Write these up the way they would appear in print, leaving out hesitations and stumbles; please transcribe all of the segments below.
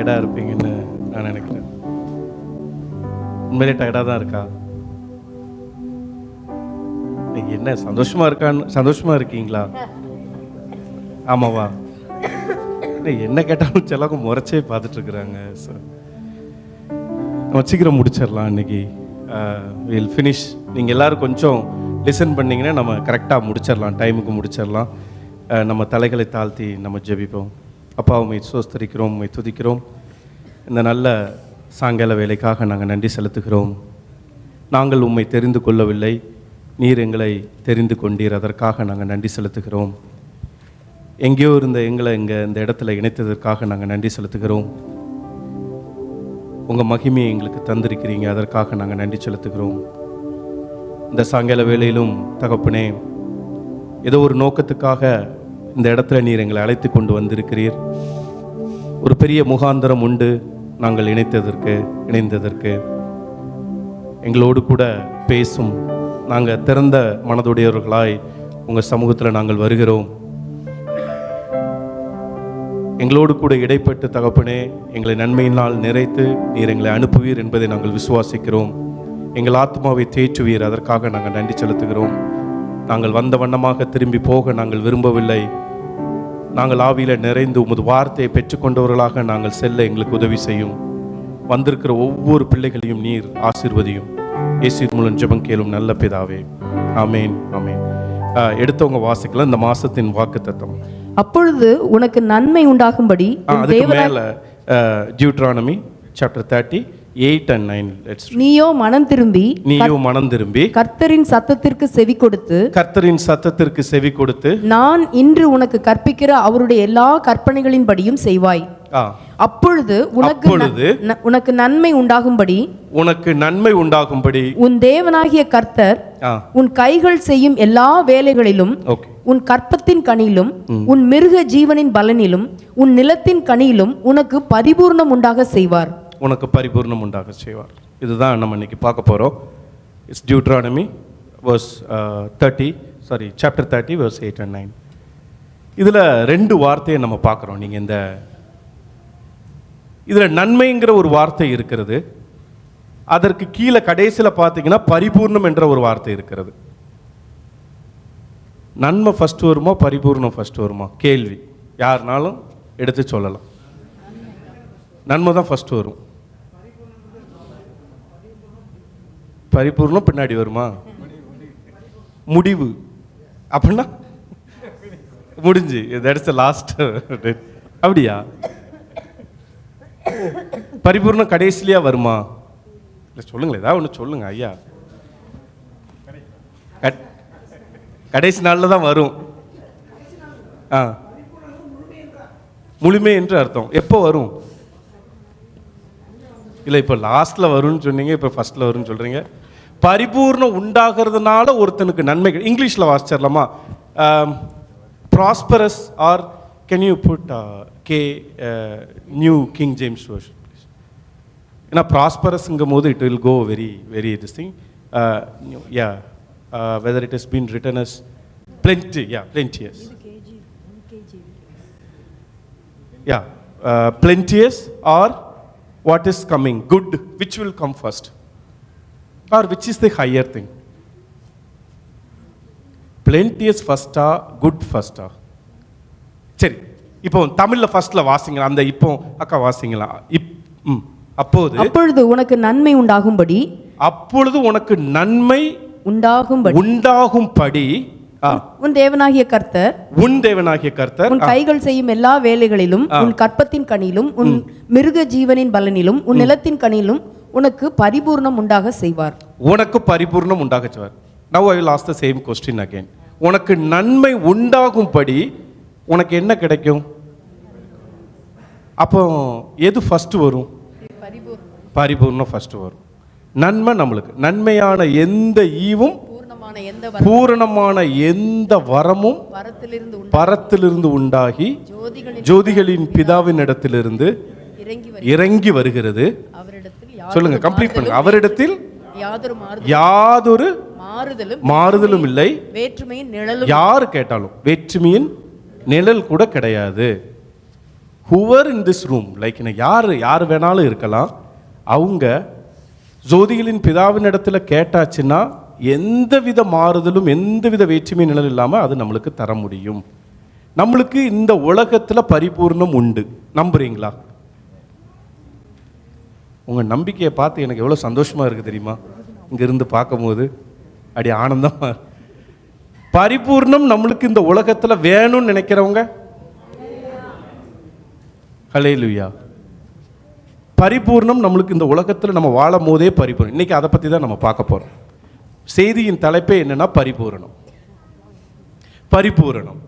டயர்டாக இருப்பீங்கன்னு நான் நினைக்கிறேன். உண்மையிலே டயர்டாக தான் இருக்கா? நீங்கள் என்ன சந்தோஷமாக இருக்கீங்களா? ஆமாவா? என்ன கேட்டாலும் சிலவங்க முறைச்சே பார்த்துட்ருக்குறாங்க. ஸோ நம்ம சீக்கிரம் முடிச்சிடலாம் இன்னைக்கு. Will finish. நீங்கள் எல்லோரும் கொஞ்சம் லிசன் பண்ணிங்கன்னா நம்ம கரெக்டாக முடிச்சிடலாம், டைமுக்கு முடிச்சிடலாம். நம்ம தலைகளை தாழ்த்தி நம்ம ஜெபிப்போம். அப்பா, உம்மை சோஸ்தரிக்கிறோம், உம்மை துதிக்கிறோம். இந்த நல்ல சாயங்கால வேலைக்காக நாங்கள் நன்றி செலுத்துகிறோம். நாங்கள் உம்மை தெரிந்து கொள்ளவில்லை, நீர் எங்களை தெரிந்து கொண்டீர். அதற்காக நாங்கள் நன்றி செலுத்துகிறோம். எங்கேயோ இருந்த எங்களை இந்த இடத்துல இணைத்ததற்காக நாங்கள் நன்றி செலுத்துகிறோம். உங்கள் மகிமையை எங்களுக்கு தந்திருக்கிறீங்க, அதற்காக நாங்கள் நன்றி செலுத்துகிறோம். இந்த சாயங்கால வேளையிலும் தகப்பனே, ஏதோ ஒரு நோக்கத்துக்காக இந்த இடத்துல நீர் எங்களை அழைத்து கொண்டு வந்திருக்கிறீர். ஒரு பெரிய முகாந்திரம் உண்டு நாங்கள் இணைந்ததற்கு. எங்களோடு கூட பேசும். நாங்கள் திறந்த மனதுடையவர்களாய் உங்கள் சமூகத்தில் நாங்கள் வருகிறோம். எங்களோடு கூட இடைப்பட்டு தகப்பனே, எங்களை நன்மையினால் நிறைத்து நீர் எங்களை அனுப்புவீர் என்பதை நாங்கள் விசுவாசிக்கிறோம். எங்கள் ஆத்மாவை தேற்றுவீர், அதற்காக நாங்கள் நன்றி செலுத்துகிறோம். நாங்கள் வந்த வண்ணமாக திரும்பி போக நாங்கள் விரும்பவில்லை. நாங்கள் ஆவியில் நிறைந்து உமது வார்த்தையை பெற்றுக்கொண்டவர்களாக நாங்கள் செல்ல எங்களுக்கு உதவி செய்யும். வந்திருக்கிற ஒவ்வொரு பிள்ளைகளையும் நீர் ஆசீர்வதியும். இயேசுவின் மூலம் ஜெபம் கேளும் நல்ல பிதாவே, ஆமேன், ஆமேன். எடுத்தவங்க வாசிக்கலாம் இந்த மாசத்தின் வாக்குத்தத்தம். அப்பொழுது உனக்கு நன்மை உண்டாகும்படி அதுக்கு மேல டியூட்ரானமி சாப்டர் 38 and 9. நீயோ மனம் திரும்பி கர்த்தரின் சத்தத்திற்கு செவி கொடுத்து நான் இன்று உனக்கு கற்பிக்கிற அவருடைய எல்லா கற்பனைகளின்படியும் செய்வாய். அப்பொழுது உனக்கு நன்மை உண்டாகும்படி உன் தேவனாகிய கர்த்தர் உன் கைகள் செய்யும் எல்லா வேலைகளிலும் உன் கற்பத்தின் கனியிலும் உன் மிருக ஜீவனின் பலனிலும் உன் நிலத்தின் கனியிலும் உனக்கு பரிபூர்ணம் உண்டாக செய்வார். இதுதான் நம்ம இன்னைக்கு பார்க்க போறோம். It's Deuteronomy chapter 30 verse 8 and 9. இதுல ரெண்டு வார்த்தையை நம்ம பார்க்குறோம். நீங்க இதுல நன்மைங்கிற ஒரு வார்த்தை இருக்கிறது. அதற்கு கீழே கடைசியில் பார்த்தீங்கன்னா பரிபூர்ணம் என்ற ஒரு வார்த்தை இருக்கிறது. நன்மை ஃபர்ஸ்ட் வருமா, பரிபூர்ணம் ஃபர்ஸ்ட் வருமா? கேள்வி. யாருனாலும் எடுத்து சொல்லலாம். நன்மை தான் ஃபர்ஸ்ட் வரும். பரிபூர்ணம் பின்னாடி வருமா? முடிவு அப்படின்னா முடிஞ்சு, தட்ஸ் தி லாஸ்ட். அப்படியா? பரிபூர்ணம் கடைசிலியா வருமா? இல்லை சொல்லுங்களேன், ஏதாவது ஒன்று சொல்லுங்க ஐயா. கடைசி நாளில் தான் வரும். முழுமை என்று அர்த்தம். எப்போ வரும்? இல்லை, இப்போ லாஸ்ட்டில் வரும்னு சொன்னீங்க, இப்போ ஃபர்ஸ்ட்டில் வரும்னு சொல்கிறீங்க. பரிபூர்ணம் உண்டாகிறதுனால ஒருத்தனுக்கு நன்மைகள். இங்கிலீஷில் வாசிச்சிடலாமா? Prosperous or can you put new King James version please? ஏன்னா ப்ராஸ்பரஸ்ங்கும் போது it will go very very this thing. whether it has been written as plenteous. Plenteous or what is coming, good, which will come first, or which is the higher thing? Plenteous first or good first? சரி, இப்போ தமிழ்ல ஃபர்ஸ்ட்ல வாசிங்களா? அந்த இப்போ அக்கா வாசிங்களா? அப்பொழுது உனக்கு நன்மை உண்டாகும்படி உன் தேவனாகிய கர்த்தர் உன் கைகள் செய்யும் எல்லா வேலைகளிலும் உன் கற்பத்தின் கனியிலும் உன் மிருக ஜீவனின் பலனிலும் உன் நிலத்தின் கனியிலும் உனக்கு பரிபூர்ணம் உண்டாக செய்வார். Now I will ask the same question again. உனக்கு நன்மை உண்டாகும்படி உனக்கு என்ன கிடைக்கும்? அப்போ எது ஃபர்ஸ்ட் வரும்? பரிபூர்ணம் ஃபர்ஸ்ட் வரும். நன்மை நம்மளுக்கு நன்மையான எந்த ஈவும் பூரணமான எந்த வரமும் பரத்திலிருந்து உண்டாகி ஜோதிகளின் பிதாவின் இடத்திலிருந்து இறங்கி வருகிறது. சொல்லுங்க, கம்ப்ளீட் பண்ணுங்க. அவரிடத்தில் யாதொரு மாறுதலும் இல்லை, யாரு கேட்டாலும் வேற்றுமையின் நிழல் கூட கிடையாது. whoever in this room, like யார் வேணாலும் இருக்கலாம், அவங்க ஜோதிகளின் பிதாவின் இடத்துல கேட்டாச்சுன்னா எந்தவித மாறுதலும் எந்தவித வேற்றுமை நிழல் இல்லாமல் அது நம்மளுக்கு தர முடியும். நம்மளுக்கு இந்த உலகத்தில் பரிபூர்ணம் உண்டு. நம்புறீங்களா? உங்கள் நம்பிக்கையை பார்த்து எனக்கு எவ்வளோ சந்தோஷமாக இருக்குது தெரியுமா? இங்கேருந்து பார்க்கும்போது அப்படி ஆனந்தமாக. பரிபூர்ணம் நம்மளுக்கு இந்த உலகத்தில் வேணும்னு நினைக்கிறவங்க ஹல்லேலூயா. பரிபூர்ணம் நம்மளுக்கு இந்த உலகத்தில் நம்ம வாழும் போதே பரிபூர்ணம். இன்றைக்கி அதை பற்றி தான் நம்ம பார்க்க போகிறோம். செய்தியின் தலைப்பே என்னென்னா பரிபூரணம். பரிபூரணம்.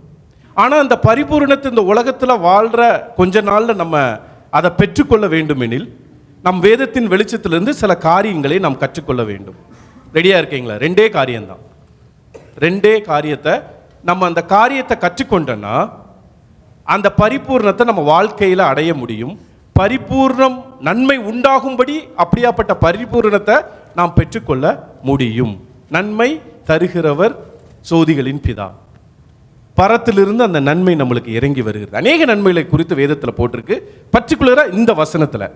ஆனால் அந்த பரிபூரணத்தை இந்த உலகத்தில் வாழ்கிற கொஞ்ச நாளில் நம்ம அதை பெற்றுக்கொள்ள வேண்டுமெனில் நம் வேதத்தின் வெளிச்சத்திலிருந்து சில காரியங்களை நாம் கற்றுக்கொள்ள வேண்டும். ரெடியாக இருக்கீங்களா? ரெண்டே காரியம்தான். ரெண்டே காரியத்தை நம்ம அந்த காரியத்தை கற்றுக்கொண்டோன்னா அந்த பரிபூர்ணத்தை நம்ம வாழ்க்கையில் அடைய முடியும். பரிபூர்ணம் நன்மை உண்டாகும்படி அப்படியாப்பட்ட பரிபூர்ணத்தை நாம் பெற்றுக்கொள்ள முடியும். நன்மை தருகிறவர் சோதிகளின் பிதா. பரத்திலிருந்து அந்த நன்மை நம்மளுக்கு இறங்கி வருகிறது. அநேக நன்மைகளை குறித்து வேதத்தில் போட்டிருக்கு. பர்டிகுலராக இந்த வசனத்தில்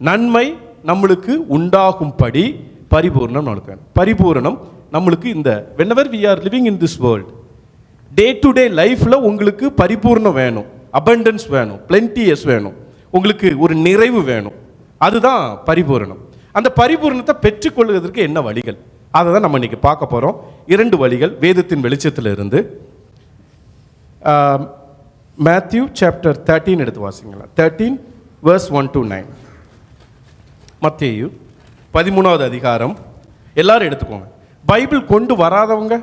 நன்மை நம்மளுக்கு உண்டாகும்படி பரிபூர்ணம் நம்மளுக்கு வேணும். பரிபூரணம் நம்மளுக்கு இந்த whenever we are living in this world, day to day லைஃப்பில் உங்களுக்கு பரிபூர்ணம் வேணும், அபண்டன்ஸ் வேணும், பிளென்டியஸ் வேணும், உங்களுக்கு ஒரு நிறைவு வேணும். அதுதான் பரிபூரணம். அந்த பரிபூரணத்தை பெற்றுக்கொள்வதற்கு என்ன வழிகள், அதை தான் நம்ம இன்னைக்கு பார்க்க போகிறோம். 2 வழிகள் வேதத்தின் வெளிச்சத்தில் இருந்து. மேத்யூ சாப்டர் 13 எடுத்து வாசிங்களா. 13 verse 1 to 9. மத்தேயு 13வது அதிகாரம். எல்லாரும் எடுத்துக்கோங்க. பைபிள் கொண்டு வராதவங்க,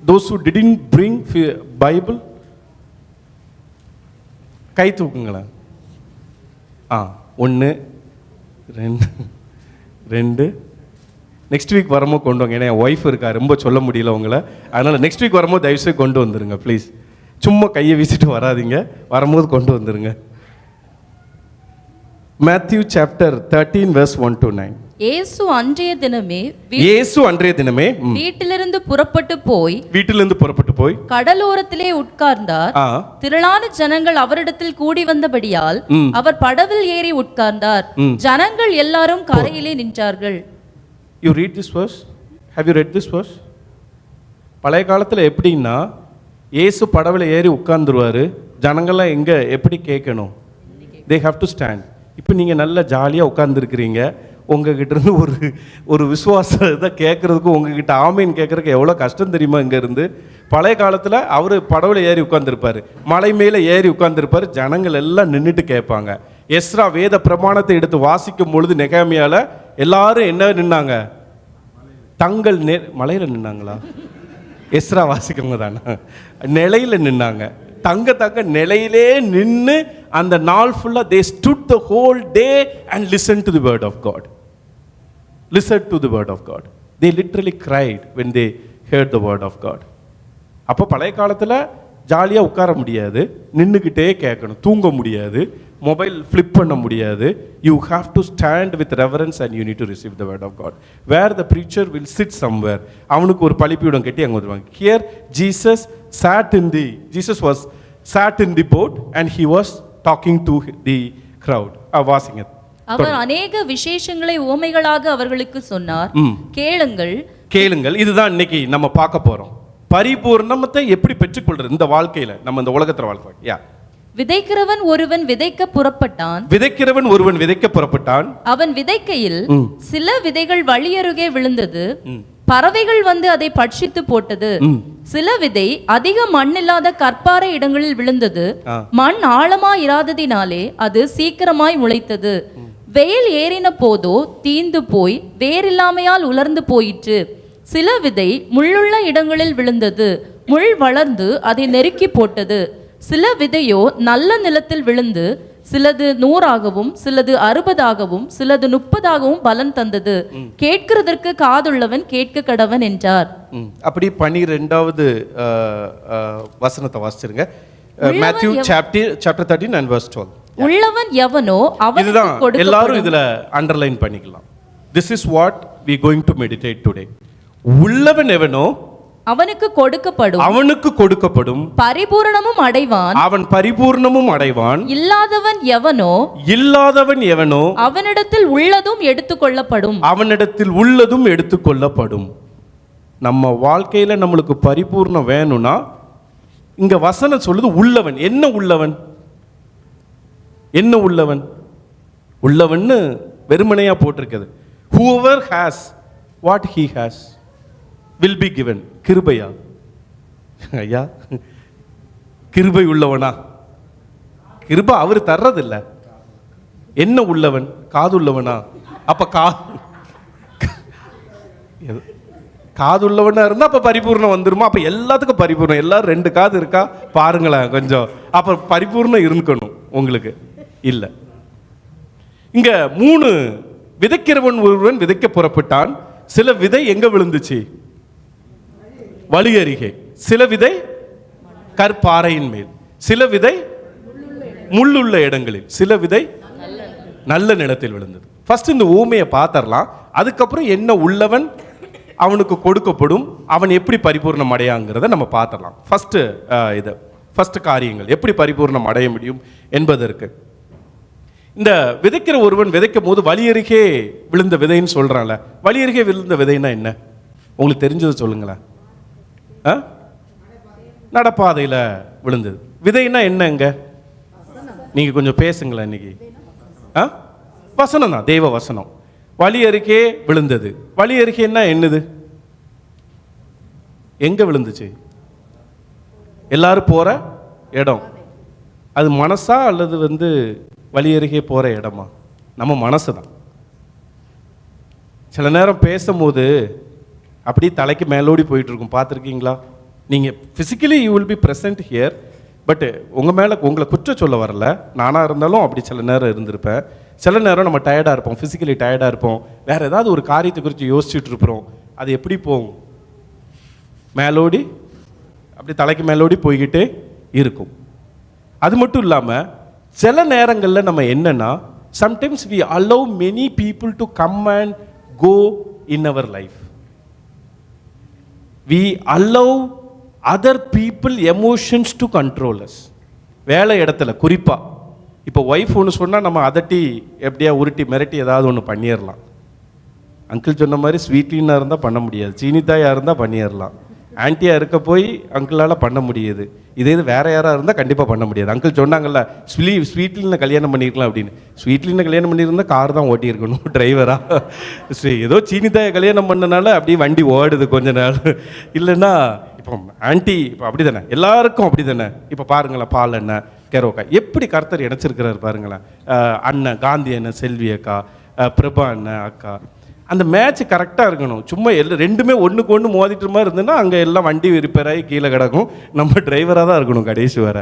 those who didn't bring Bible, கை தூக்குங்களேன். 1 2 நெக்ஸ்ட் வீக் வரும்போது கொண்டு வாங்க. ஏன்னா என் ஒய்ஃப் இருக்கா, ரொம்ப சொல்ல முடியல உங்களை. அதனால் நெக்ஸ்ட் வீக் வரும்போது தயவுசெய்து கொண்டு வந்துருங்க ப்ளீஸ். சும்மா கையை வீசிட்டு வராதிங்க, வரும்போது கொண்டு வந்துருங்க. Matthew chapter 13 verse 1 to 9. இயேசு அன்றைய தினமே வீட்டிலிருந்து புறப்பட்டு போய் கடலோரத்திலே உட்கார்ந்தார். திரளான ஜனங்கள் அவரிடத்தில் கூடி வந்தபடியால் அவர் படவில் ஏறி உட்கார்ந்தார். ஜனங்கள் எல்லாரும் கரையிலே நின்றார்கள். You read this verse? Have you read this verse? பழைய காலத்தில் எப்படின்னா இயேசு படவில் ஏறி உட்கார்ந்துருவாரு. ஜனங்கள்லாம் எங்கே எப்படி கேட்கணும்? They have to stand. இப்போ நீங்கள் நல்லா ஜாலியாக உட்கார்ந்துருக்கிறீங்க. உங்ககிட்ட இருந்து ஒரு விசுவாசத்தை கேட்குறதுக்கு, உங்ககிட்ட ஆமீன் கேட்குறதுக்கு எவ்வளோ கஷ்டம் தெரியுமா? இங்கேருந்து பழைய காலத்தில் அவர் படவில் ஏறி உட்கார்ந்துருப்பார், மலை மேலே ஏறி உட்கார்ந்துருப்பார். ஜனங்கள் எல்லாம் நின்றுட்டு கேட்பாங்க. எஸ்ரா வேத பிரமாணத்தை எடுத்து வாசிக்கும் பொழுது நெகேமியாவில் எல்லாரும் என்ன நின்னாங்க? தங்கள் மலையில் நின்னாங்களா? எஸ்ரா வாசிக்கவங்க தானே நிலையில் நின்னாங்க. தங்க நிலையிலே நின்று அந்த நாள் ஃபுல்லாக they stood the whole day and listened to the word of God. Listened to the word of God. They literally cried when they heard the word of God. அப்போ பழைய காலத்தில் ஜாலியாக உட்கார முடியாது, நின்றுக்கிட்டே கேட்கணும். தூங்க முடியாது, மொபைல் ஃப்ளிப் பண்ண முடியாது. You have to stand with reverence and you need to receive the word of God. Where the preacher will sit somewhere. அவனுக்கு ஒரு பலிப்பீடம் கட்டி அங்கே வருவாங்க. Here Jesus was sat in the boat and he was talking to the crowd. வாசிங்க. அவர் அநேக விசேஷங்களை உவமைகளாக அவர்களுக்கு சொன்னார். கேளுங்கள். இதுதான் இன்னைக்கு நம்ம பார்க்க போறோம். பரிபூர்ணத்தை எப்படி பெற்றுக்கொள்றது இந்த வாழ்க்கையில, நம்ம இந்த உலகத்துல வாழ்க்கை. விதைக்கிறவன் ஒருவன் விதைக்க புறப்பட்டான். அவன் விதைக்கையில் சில விதைகள் வழியருகே விழுந்தது, பறவைகள் வந்து அதை பட்சித்து போட்டது. சில விதை அதிக மண் இல்லாத கற்பாறை இடங்களில் விழுந்தது, மண் ஆழமா இராததினாலே அது சீக்கிரமாய் முளைத்தது. வெயில் ஏறின போதோ தீந்து போய் வேறில்லாமையால் உலர்ந்து போயிற்று. சில விதை முள்ளுள்ள இடங்களில் விழுந்தது, முள் வளர்ந்து அதை நெருக்கி போட்டது. சில விதையோ நல்ல நிலத்தில் விழுந்து சிலது 100ஆகவும் சிலது 60ஆகவும் சிலது 30ஆகவும் பலன் தந்தது. கேட்கிறதற்கு காதுள்ளவன் கேட்க கடவன் என்றார். அப்படி 12வது வசனத்தை வாசிச்சிருங்க. Matthew chapter 13 and verse 12. உள்ளவன் எவனோ அவனுக்கு கொடுக்கப்படும். எல்லாரும் இதுல அண்டர்லைன் பண்ணிக்கலாம். This is what we going to meditate today. உள்ளவன் எவனோ அவனுக்கு கொடுக்கப்படும், அவனுக்கு கொடுக்கப்படும், பரிபூரணமும் அடைவான், அவன் பரிபூர்ணமும் அடைவான். இல்லாதவன் எவனோ அவனிடத்தில் உள்ளதும் எடுத்துக்கொள்ளப்படும், அவனிடத்தில் உள்ளதும் எடுத்துக்கொள்ளப்படும். நம்ம வாழ்க்கையில நம்மளுக்கு பரிபூர்ணம் வேணும்னா இங்க வசனம் சொல்லுது உள்ளவன். என்ன உள்ளவன்? என்ன உள்ளவன்? உள்ளவன்னு வெறுமனையா போட்டிருக்குது. whoever has what he has will be given. கிருபையா? ஐயா, கிருபை உள்ளவனா? கிருபை அவர் தர்றதில்ல. என்ன உள்ளவன்? காதுள்ளவனா? அப்ப காதுள்ளவனா இருந்தா அப்ப பரிபூர்ணம் வந்துருமா? அப்ப எல்லாத்துக்கும் பரிபூர்ணம். எல்லாரும் 2 காது இருக்கா பாருங்களேன் கொஞ்சம். அப்ப பரிபூர்ணம் இருக்கணும் உங்களுக்கு. இல்ல. இங்க 3 விதைக்கிறவன் ஒருவன் விதைக்க புறப்பட்டான். சில விதை எங்க விழுந்துச்சு? வழி அருகே. சில விதை கற்பாறையின் மேல், சில விதை முள்ளுள்ள இடங்களில், சில விதை நல்ல நிலத்தில் விழுந்தது. ஃபர்ஸ்ட் இந்த ஊமையை பார்த்தரலாம். அதுக்கப்புறம் என்ன உள்ளவன் அவனுக்கு கொடுக்கப்படும், அவன் எப்படி பரிபூர்ணம் அடையாங்கிறத நம்ம பார்த்தரலாம். ஃபர்ஸ்ட் காரியங்கள் எப்படி பரிபூர்ணம் அடைய முடியும் என்பதற்கு இந்த விதைக்கிற ஒருவன் விதைக்கும் போது வழி அருகே விழுந்த விதைன்னு சொல்றான்ல. வழி அருகே விழுந்த விதைன்னா என்ன? உங்களுக்கு தெரிஞ்சதை சொல்லுங்களேன். நடப்பாதையில விழுந்தது. விதைன்னா என்னங்க? நீங்க கொஞ்சம் பேசுங்களேன் இன்னைக்கு. வசனம் தான், தெய்வ வசனம். வழி அருகே விழுந்தது. வழி அருகேன்னா என்னது? எங்க விழுந்துச்சு? எல்லாரும் போற இடம். அது மனசா அல்லது வழி அருகே போற இடமா? நம்ம மனசு தான். சில நேரம் பேசும்போது அப்படி தலைக்கு மேலோடி போயிட்டு இருக்கும். பார்த்துருக்கீங்களா? நீங்கள் physically you will be present here, but உங்களை குற்றம் சொல்ல வரல. நானாக இருந்தாலும் அப்படி சில நேரம் இருந்திருப்பேன். சில நேரம் நம்ம டயர்டாக இருப்போம், ஃபிசிக்கலி டயர்டாக இருப்போம், வேறு ஏதாவது ஒரு காரியத்தை குறித்து யோசிச்சுட்டு இருப்போம். அது எப்படி போகும்? மேலோடி, அப்படி தலைக்கு மேலோடி போய்கிட்டே இருக்கும். அது மட்டும் இல்லாமல் சில நேரங்களில் நம்ம என்னன்னா, sometimes we allow many people to come and go in our life. We allow other people emotions to control us. வேலை இடத்துல குறிப்பாக இப்போ ஒய்ஃப் ஒன்று சொன்னால் நம்ம அதட்டி எப்படியா உருட்டி மிரட்டி ஏதாவது ஒன்று பண்ணிடலாம். அங்கிள் சொன்ன மாதிரி ஸ்வீட்லினாக இருந்தால் பண்ண முடியாது, சீனித்தாயாக இருந்தால் பண்ணிடலாம், ஆன்ட்டியாக இருக்க போய் அங்கிளால் பண்ண முடியுது. இதே இது வேறு யாராக இருந்தால் கண்டிப்பாக பண்ண முடியாது. அங்கிள் சொன்னாங்கல்ல ஸ்வீட்லின்னு கல்யாணம் பண்ணியிருக்கலாம் அப்படின்னு. ஸ்வீட்லின்னு கல்யாணம் பண்ணியிருந்தால் கார் தான் ஓட்டியிருக்கணும், டிரைவராக. சரி, ஏதோ சீனித்தாயை கல்யாணம் பண்ணனால அப்படியே வண்டி ஓடுது கொஞ்ச நாள். இல்லைன்னா இப்போ ஆன்ட்டி இப்போ அப்படி தானே, எல்லாருக்கும் அப்படி தானே. இப்போ பாருங்களேன், பால் எண்ணெய், கெரோக்கா எப்படி கர்த்தர் இணைச்சிருக்கிறாரு பாருங்களேன். அண்ணன் காந்தி அண்ணன், செல்வி அக்கா, பிரபா அண்ணன், அக்கா, அந்த மேட்ச் கரெக்டாக இருக்கணும். சும்மா ரெண்டுமே ஒன்றுக்கு ஒன்று மோதிட்டு மாதிரி இருந்ததுன்னா அங்கே எல்லாம் வண்டி ரிப்பேர் ஆகி கீழே கிடக்கும். நம்ம டிரைவராக தான் இருக்கணும் கடைசி வர.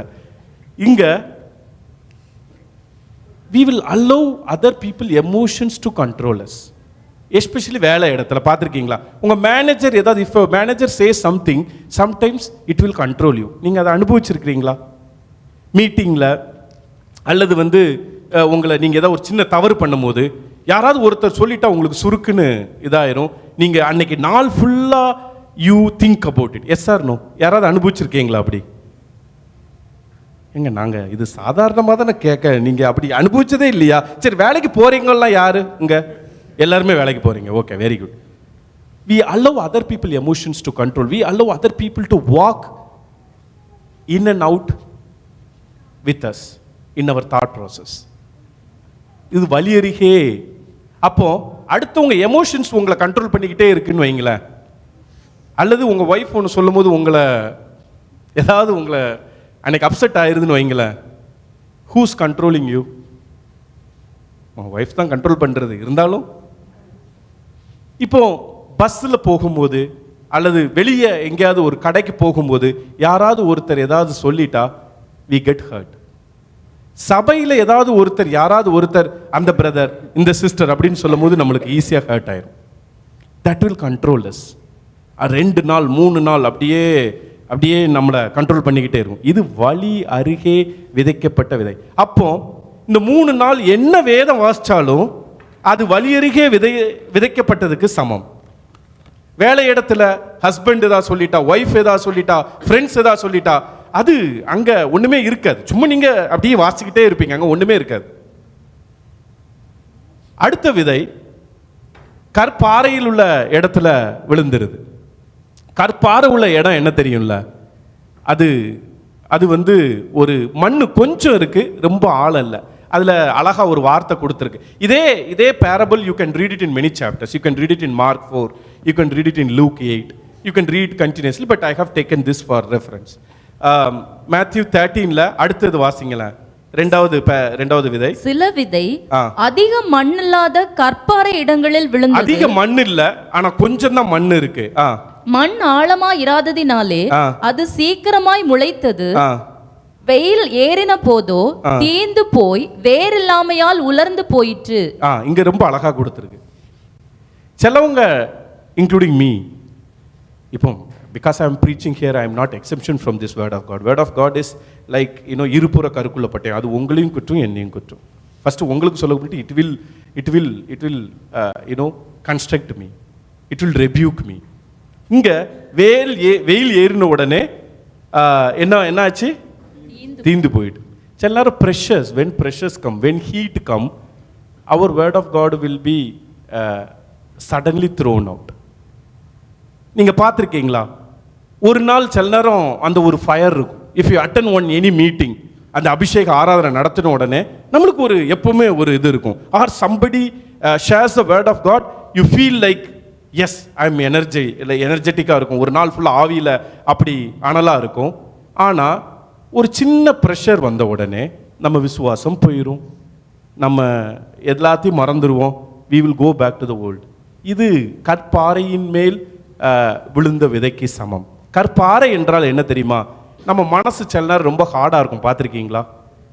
இங்கே we will allow other people emotions to control us. Especially வேலை இடத்துல பார்த்துருக்கீங்களா? உங்கள் மேனேஜர் ஏதாவது, if manager say something, sometimes it will control you. நீங்கள் அதை அனுபவிச்சிருக்கிறீங்களா? மீட்டிங்கில் அல்லது உங்களை நீங்கள் ஏதாவது ஒரு சின்ன தவறு பண்ணும்போது யாராவது ஒருத்தர் சொல்லிட்டா உங்களுக்கு சுருக்குன்னு இதாயிரும். நீங்கள் அன்னைக்கு நாள் ஃபுல்லாக you think about it. Yes or no? யாராவது அனுபவிச்சிருக்கீங்களா அப்படி? எங்க நாங்கள் இது சாதாரணமாக தானே கேட்க, நீங்கள் அப்படி அனுபவிச்சதே இல்லையா? சரி, வேலைக்கு போகிறீங்கலாம் யாரு இங்கே? எல்லாருமே வேலைக்கு போகிறீங்க. Okay, very good. we allow other people emotions to control. we allow other people to walk in and out with us in our thought process. இது வலி அருகே. அப்போ அடுத்தவங்க எமோஷன்ஸ் உங்களை கண்ட்ரோல் பண்ணிக்கிட்டே இருக்குன்னு வைங்களேன். அல்லது உங்கள் ஒய்ஃப் ஒன்று சொல்லும் போது உங்களை அன்னைக்கு அப்செட் ஆயிருதுன்னு வைங்களேன். Who's controlling you? உங்கள் ஒய்ஃப் தான் கண்ட்ரோல் பண்ணுறது. இருந்தாலும் இப்போ பஸ்ஸில் போகும்போது அல்லது வெளியே எங்கேயாவது ஒரு கடைக்கு போகும்போது யாராவது ஒருத்தர் ஏதாவது சொல்லிட்டா we get hurt. சபையில் ஏதாவது ஒருத்தர் யாராவது ஒருத்தர் அந்த பிரதர் இந்த சிஸ்டர் அப்படின்னு சொல்லும் போது நம்மளுக்கு ஈஸியாக ஹர்ட் ஆயிரும். That will control as. 2 நாள் 3 நாள் அப்படியே நம்மளை கண்ட்ரோல் பண்ணிக்கிட்டே இருக்கும். இது வழி அருகே விதைக்கப்பட்ட விதை. அப்போ இந்த 3 நாள் என்ன வேதம் வாசிச்சாலும் அது வழி அருகே விதைக்கப்பட்டதுக்கு சமம். வேலை இடத்துல ஹஸ்பண்ட் ஏதாவது சொல்லிட்டா, ஒய்ஃப் ஏதாவது சொல்லிட்டா, ஃப்ரெண்ட்ஸ் ஏதாவது சொல்லிட்டா, அது அங்க ஒண்ணுமே இருக்காது. சும்மா நீங்க அப்படியே வாசிக்கிட்டே இருப்பீங்க, அங்க ஒண்ணுமே இருக்காது. அடுத்த விதை கற்பாறையில் உள்ள இடத்துல விழுந்துருது. கற்பாறை உள்ள இடம் என்ன தெரியும்ல, அது அது வந்து ஒரு மண்ணு கொஞ்சம் இருக்கு, ரொம்ப ஆழம் இல்லை. அதுல அழகா ஒரு வார்த்தை கொடுத்துருக்கு. இதே parable you can read it in many chapters. You can read it in Mark 4, you can read it in Luke 8, you can read continuously, but I have taken this for reference. Matthew 13ல அடுத்தது வாசிங்களேன். ரெண்டாவது விதை. சில விதை அதிக மண் இல்லாத கற்பாறை இடங்களில் விழுந்தது. அதிக மண் இல்ல, ஆனா கொஞ்சம் தான் மண் இருக்கு. மண் ஆழமா இராததினாலே அது சீக்கிரமாய் முளைத்தது. வெயில் ஏறின போதோ தீந்து போய் வேறில்லாமையால் உலர்ந்து போயிற்று. இங்க ரொம்ப அழகா கொடுத்துருக்கு. சிலவங்க இன்க்ளூடிங் மீ, இப்போ because I am preaching here, I am not exemption from this word of God. Word of God is like, இருபுற கருக்குள்ள பட்டை. அது உங்களையும் குற்றும் என்னையும் குற்றும். ஃபர்ஸ்ட் உங்களுக்கு சொல்லப்பட்டு it will construct me, it will rebuke me. இங்க வெயில் ஏறின உடனே என்ன ஆச்சு? தீந்து போயிடு. சில நேரம் pressures, when pressures come, when heat come, our word of God will be suddenly thrown out. நீங்க பார்த்துருக்கீங்களா? ஒரு நாள் சில நேரம் அந்த ஒரு ஃபயர் இருக்கும். If you attend one any meeting, அந்த அபிஷேக ஆராதனை நடத்தின உடனே நம்மளுக்கு ஒரு எப்பவுமே ஒரு இது இருக்கும். Or somebody shares the word of God, you feel like as I am எனர்ஜெட்டிக்காக இருக்கும். ஒரு நாள் ஃபுல்லாக ஆவியில் அப்படி அனலாக இருக்கும். ஆனால் ஒரு சின்ன ப்ரெஷர் வந்த உடனே நம்ம விசுவாசம் போயிடும், நம்ம எல்லாத்தையும் மறந்துடுவோம். we will go back to the world. இது கற்பாறையின் மேல் விழுந்த விதைக்கு சமம். கற்பாறை என்றால் என்ன தெரியுமா? நம்ம மனசு சில நேரம் ரொம்ப ஹார்டாக இருக்கும். பார்த்துருக்கீங்களா?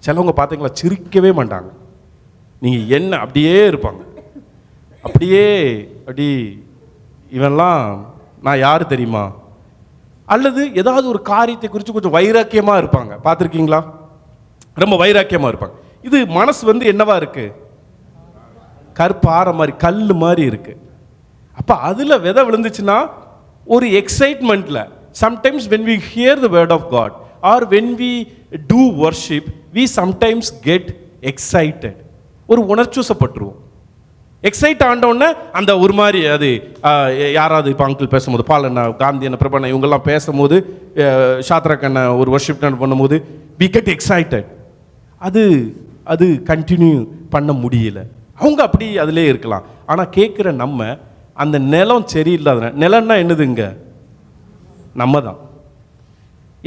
சிலவங்க பார்த்தீங்களா சிரிக்கவே மாட்டாங்க. நீங்கள் என்ன அப்படியே இருப்பாங்க, அப்படி இவன்லாம் நான் யார் தெரியுமா? அல்லது ஏதாவது ஒரு காரியத்தை குறித்து கொஞ்சம் வைராக்கியமாக இருப்பாங்க. பார்த்துருக்கீங்களா? ரொம்ப வைராக்கியமாக இருப்பாங்க. இது மனசு என்னவா இருக்கு? கற்பாறை மாதிரி, கல் மாதிரி இருக்கு. அப்போ அதில் விதை விழுந்துச்சுன்னா ஒரு எக்ஸைட்மெண்ட்டில், sometimes when we hear the word of God or when we do worship, we sometimes get excited. ஒரு உணர்ச்சிவசப்பட்டுருவோம். எக்ஸைட் ஆனோடனே அந்த ஒரு மாதிரி அது யாராவது இப்போ அங்கிள் பேசும்போது, பாலண்ணா, காந்தி அண்ணா, பிரபண்ணா இவங்கெல்லாம் பேசும்போது, சாத்ராக்கண்ணா ஒரு வர்ஷிப் பண்ணும்போது we get excited. அது கண்டினியூ பண்ண முடியல. அவங்க அப்படி அதிலே இருக்கலாம். ஆனால் கேட்குற நம்ம அந்த நிலம் சரியில்லாத, நிலம்னா என்னதுங்க? நம்ம தான்.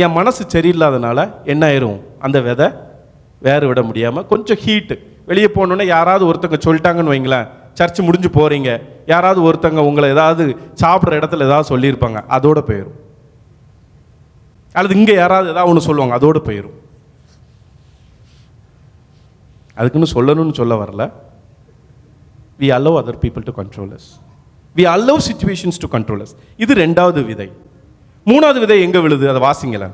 என் மனசு சரியில்லாதனால என்ன ஆயிரும்? அந்த விதை வேறு விட முடியாமல் கொஞ்சம் ஹீட்டு வெளியே போனோன்னே யாராவது ஒருத்தங்க சொல்லிட்டாங்கன்னு வைங்களேன், சர்ச்சு முடிஞ்சு போகிறீங்க, யாராவது ஒருத்தங்க உங்களை ஏதாவது சாப்பிட்ற இடத்துல ஏதாவது சொல்லியிருப்பாங்க, அதோட போயிடும். அல்லது இங்கே யாராவது ஏதாவது ஒன்று சொல்லுவாங்க, அதோட போயிடும். அதுக்குன்னு சொல்லணும்னு சொல்ல வரல. we allow other people to control us, we allow situations to control us. இது ரெண்டாவது விதை. மூணாவது விதை எங்க விழுது? அதை வாசிங்களேன்.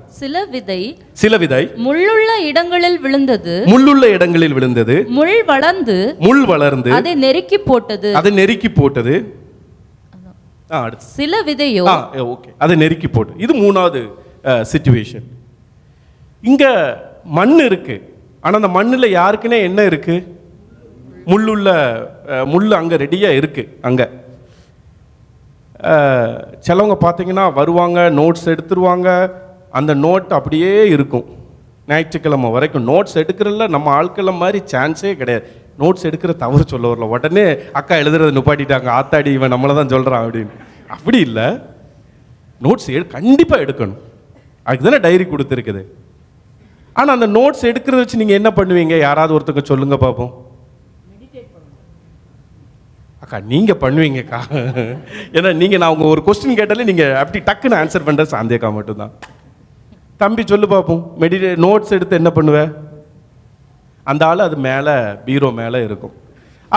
சில விதை முள்ளுள்ள இடங்களில் விழுந்தது. முள்ளுள்ள இடங்களில் விழுந்தது. முள் வளர்ந்து அதை நெருக்கி போட்டது. சில விதையோ ஓகே, அதை நெருக்கி போட்டு. இது மூணாவது சிச்சுவேஷன். இங்க மண் இருக்கு, ஆனா அந்த மண்ணில் யாருக்குன்னே என்ன இருக்கு? முள் அங்க ரெடியா இருக்கு. அங்க சிலவங்க பார்த்தீங்கன்னா வருவாங்க, நோட்ஸ் எடுத்துருவாங்க, அந்த நோட் அப்படியே இருக்கும் ஞாயிற்றுக்கிழமை வரைக்கும். நோட்ஸ் எடுக்கிறதுல நம்ம ஆட்களை மாதிரி சான்ஸே கிடையாது. நோட்ஸ் எடுக்கிற தவறு சொல்ல வரல, உடனே அக்கா எழுதுறதை நிப்பாட்டிட்டாங்க, ஆத்தாடி இவன் நம்மளை தான் சொல்கிறான் அப்படின்னு. அப்படி இல்லை, நோட்ஸ் கண்டிப்பாக எடுக்கணும். அதுக்கு தானே டைரி கொடுத்துருக்குது. ஆனால் அந்த நோட்ஸ் எடுக்கிறத வச்சு நீங்கள் என்ன பண்ணுவீங்க? யாராவது ஒருத்தங்க சொல்லுங்க பார்ப்போம். அக்கா நீங்கள் பண்ணுவீங்கக்கா, ஏன்னா நான் உங்க ஒரு கொஸ்டின் கேட்டாலே நீங்கள் அப்படி டக்குன்னு ஆன்சர் பண்ணுற சாந்தேக்கா மட்டும்தான். தம்பி சொல்லு பார்ப்போம், நோட்ஸ் எடுத்து என்ன பண்ணுவேன்? அந்த ஆள் அது மேலே பீரோ மேலே இருக்கும்.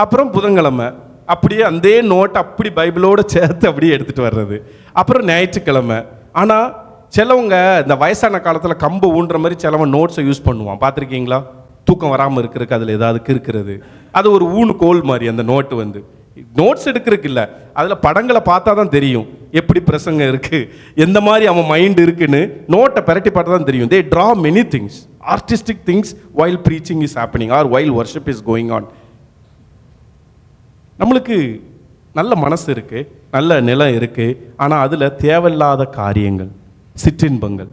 அப்புறம் புதன்கிழமை அப்படியே அந்த நோட் அப்படி பைபிளோடு சேர்த்து அப்படியே எடுத்துகிட்டு வர்றது. அப்புறம் ஞாயிற்றுக்கிழமை. ஆனால் சிலவங்க இந்த வயசான காலத்தில் கம்பு ஊன்ற மாதிரி சிலவன் நோட்ஸை யூஸ் பண்ணுவான். பார்த்துருக்கீங்களா? தூக்கம் வராமல் இருக்கிறதுக்கு அதில் ஏதாவது இருக்கிறது, அது ஒரு ஊனு கோல் மாதிரி அந்த நோட்டு நோட்ஸ் எடுக்கிறதுக்கு இல்லை, அதில் படங்களை பார்த்தா தான் தெரியும் எப்படி பிரசங்கம் இருக்கு, எந்த மாதிரி அவன் மைண்ட் இருக்குன்னு நோட்டை பெரட்டி பார்த்தா தான் தெரியும். They draw many things, artistic things while preaching is happening or while worship is going on. நம்மளுக்கு நல்ல மனசு இருக்கு, நல்ல நிலம் இருக்கு, ஆனால் அதில் தேவையில்லாத காரியங்கள், சிற்றின்பங்கள்,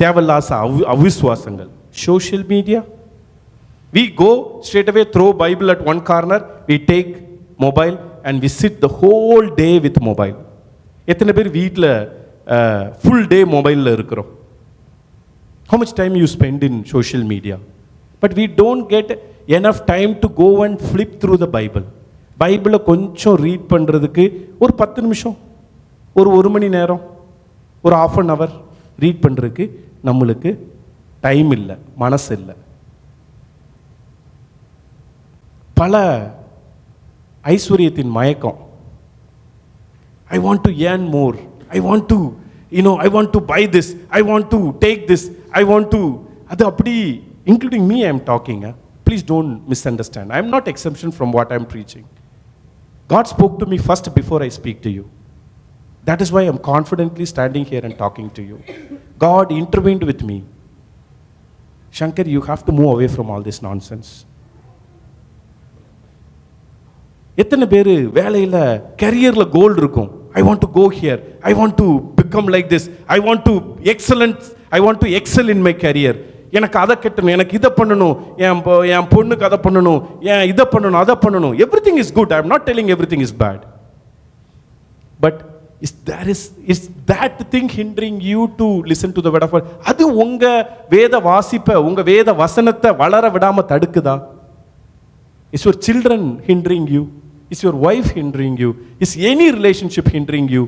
தேவையில்லாத அவிசுவாசங்கள், social media. We go straight away, throw Bible at one corner, we take mobile and we sit the whole day with mobile. எத்தனை பேர் வீட்டில் full day மொபைலில் இருக்கிறோம்? How much time you spend in social media? But we don't get enough time to go and flip through the Bible. பைபிளை கொஞ்சம் read பண்ணுறதுக்கு ஒரு 10 நிமிஷம், ஒரு 1 மணி நேரம், ஒரு ½ an hour ரீட் பண்ணுறதுக்கு நம்மளுக்கு டைம் இல்லை, மனசு இல்லை. பல ஐஸ்வர்யத்தின் மயக்கம். I want to earn more, I want to, I want to buy this, I want to take this, I want to, அது அப்படி, including me I am talking. Please don't misunderstand. I am not exemption from what I am preaching. God spoke to me first before I speak to you. That is why I am confidently standing here and talking to you. God intervened with me. Shankar, you have to move away from all this nonsense. எத்தனை பேர் வேலையில் கரியரில் கோல் இருக்கும். I want to go here, I want to become like this, I want to excel in my career. எனக்கு அதை கட்டணும், எனக்கு இதை பண்ணணும், என் பொண்ணுக்கு அதை பண்ணணும், இதை பண்ணணும், அதை பண்ணணும். Everything is good. I am not telling everything is bad. But is that thing hindering you to listen to the word of God? அது உங்க வேத வாசிப்பை, உங்க வேத வசனத்தை வளர விடாம தடுக்குதா? Is your children hindering you? Is your wife hindering you? Is any relationship hindering you?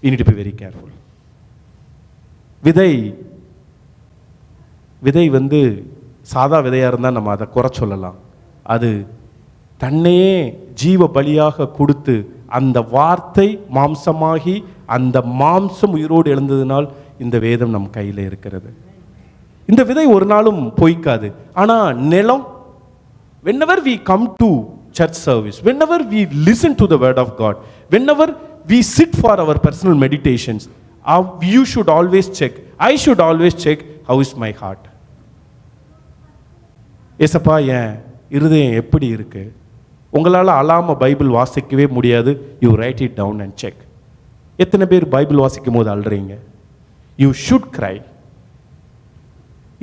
You need to be very careful. விதை வந்து சாதா விதையாக இருந்தால் நம்ம அதை குறை சொல்லலாம். அது தன்னையே ஜீவ பலியாக கொடுத்து அந்த வார்த்தை மாம்சமாகி அந்த மாம்சம் உயிரோடு எழுந்ததினால் இந்த வேதம் நம் கையில் இருக்கிறது. இந்த விதை ஒரு நாளும் பொய்க்காது. ஆனால் நிலம், whenever we come to church service, whenever we listen to the word of God, whenever we sit for our personal meditations, you should always check, I should always check, how is my heart? ஏசப்பா, என் இருதயம் எப்படி இருக்கு? உங்களால் அழாம Bible வாசிக்கவே முடியாது. You write it down and check. எத்தனை பேர் பைபிள் வாசிக்கும் போது அழுறீங்க? You should cry.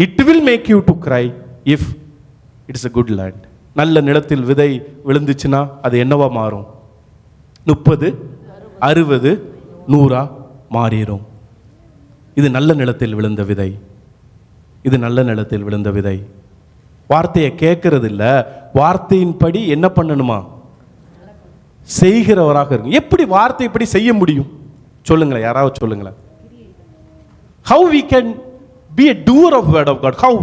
It will make you to cry if it's a good land. நல்ல நிலத்தில் விதை விழுந்துச்சுன்னா அது என்னவா மாறும்? 30, 60, 100 மாறிடும். இது நல்ல நிலத்தில் விழுந்த விதை. இது நல்ல நிலத்தில் விழுந்த விதை. வார்த்தையை கேட்கறது இல்லை, வார்த்தையின்படி என்ன பண்ணணுமா? செய்கிறவராக இருக்கு. எப்படி வார்த்தை இப்படி செய்ய முடியும் சொல்லுங்களேன், யாராவது சொல்லுங்களேன். How we can be a doer of word of God? How?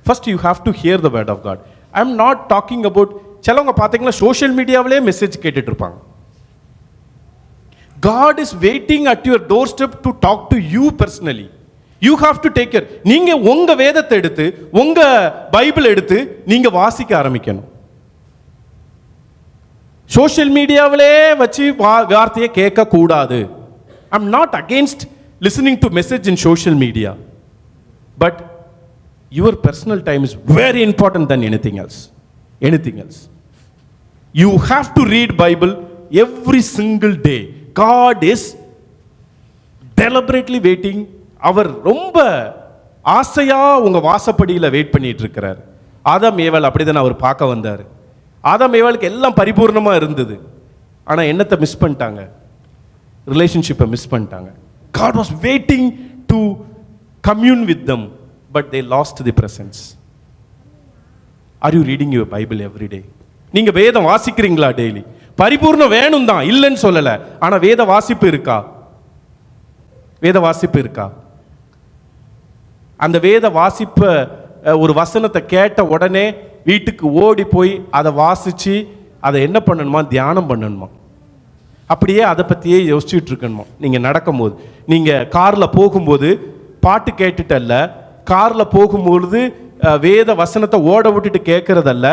First you have to hear the word of God. I am not talking about, சிலவங்க பார்த்தீங்கன்னா சோஷியல் மீடியாவிலே மெசேஜ் கேட்டுட்டு இருப்பாங்க. God is waiting at your doorstep to talk to you personally. You have to take care. நீங்க உங்க வேதத்தை எடுத்து, உங்க Bible எடுத்து நீங்க வாசிக்க ஆரம்பிக்கணும். சோஷியல் மீடியாவிலே வச்சு வார்த்தையை கேட்க கூடாது. I am not against listening to message in social media, but your personal time is very important than anything else. You have to read Bible every single day. God is deliberately waiting. அவர் ரொம்ப ஆசையா உங்க வாசப்படியில் wait பண்ணிட்டு இருக்கிறார். ஆதாம் ஏவாள் அப்படிதான் அவர் பார்க்க வந்தார். ஆதாம் ஏவாளுக்கு எல்லாம் பரிபூர்ணமா இருந்தது. ஆனா என்னத்தை மிஸ் பண்ணிட்டாங்க? ரிலேஷன்ஷிப்பை மிஸ் பண்ணிட்டாங்க. God was waiting to commune with them, but they lost the presence. Are you reading your Bible every day? நீங்க வேதம் வாசிக்கிறீங்களா டெய்லி? பரிபூர்ணம் வேணும் தான், இல்லைன்னு சொல்லல. ஆனா வேத வாசிப்பு இருக்கா? வேத வாசிப்பு இருக்கா? அந்த வேத வாசிப்ப ஒரு வசனத்தை கேட்ட உடனே வீட்டுக்கு ஓடி போய் அதை வாசிச்சு அதை என்ன பண்ணணுமா? தியானம் பண்ணணுமா? அப்படியே அதை பற்றியே யோசிச்சுட்டு இருக்கணுமா? நீங்கள் நடக்கும்போது, நீங்கள் காரில் போகும்போது பாட்டு கேட்டுட்டல்ல, காரில் போகும்பொழுது வேத வசனத்தை ஓட விட்டுட்டு கேட்கறதல்ல.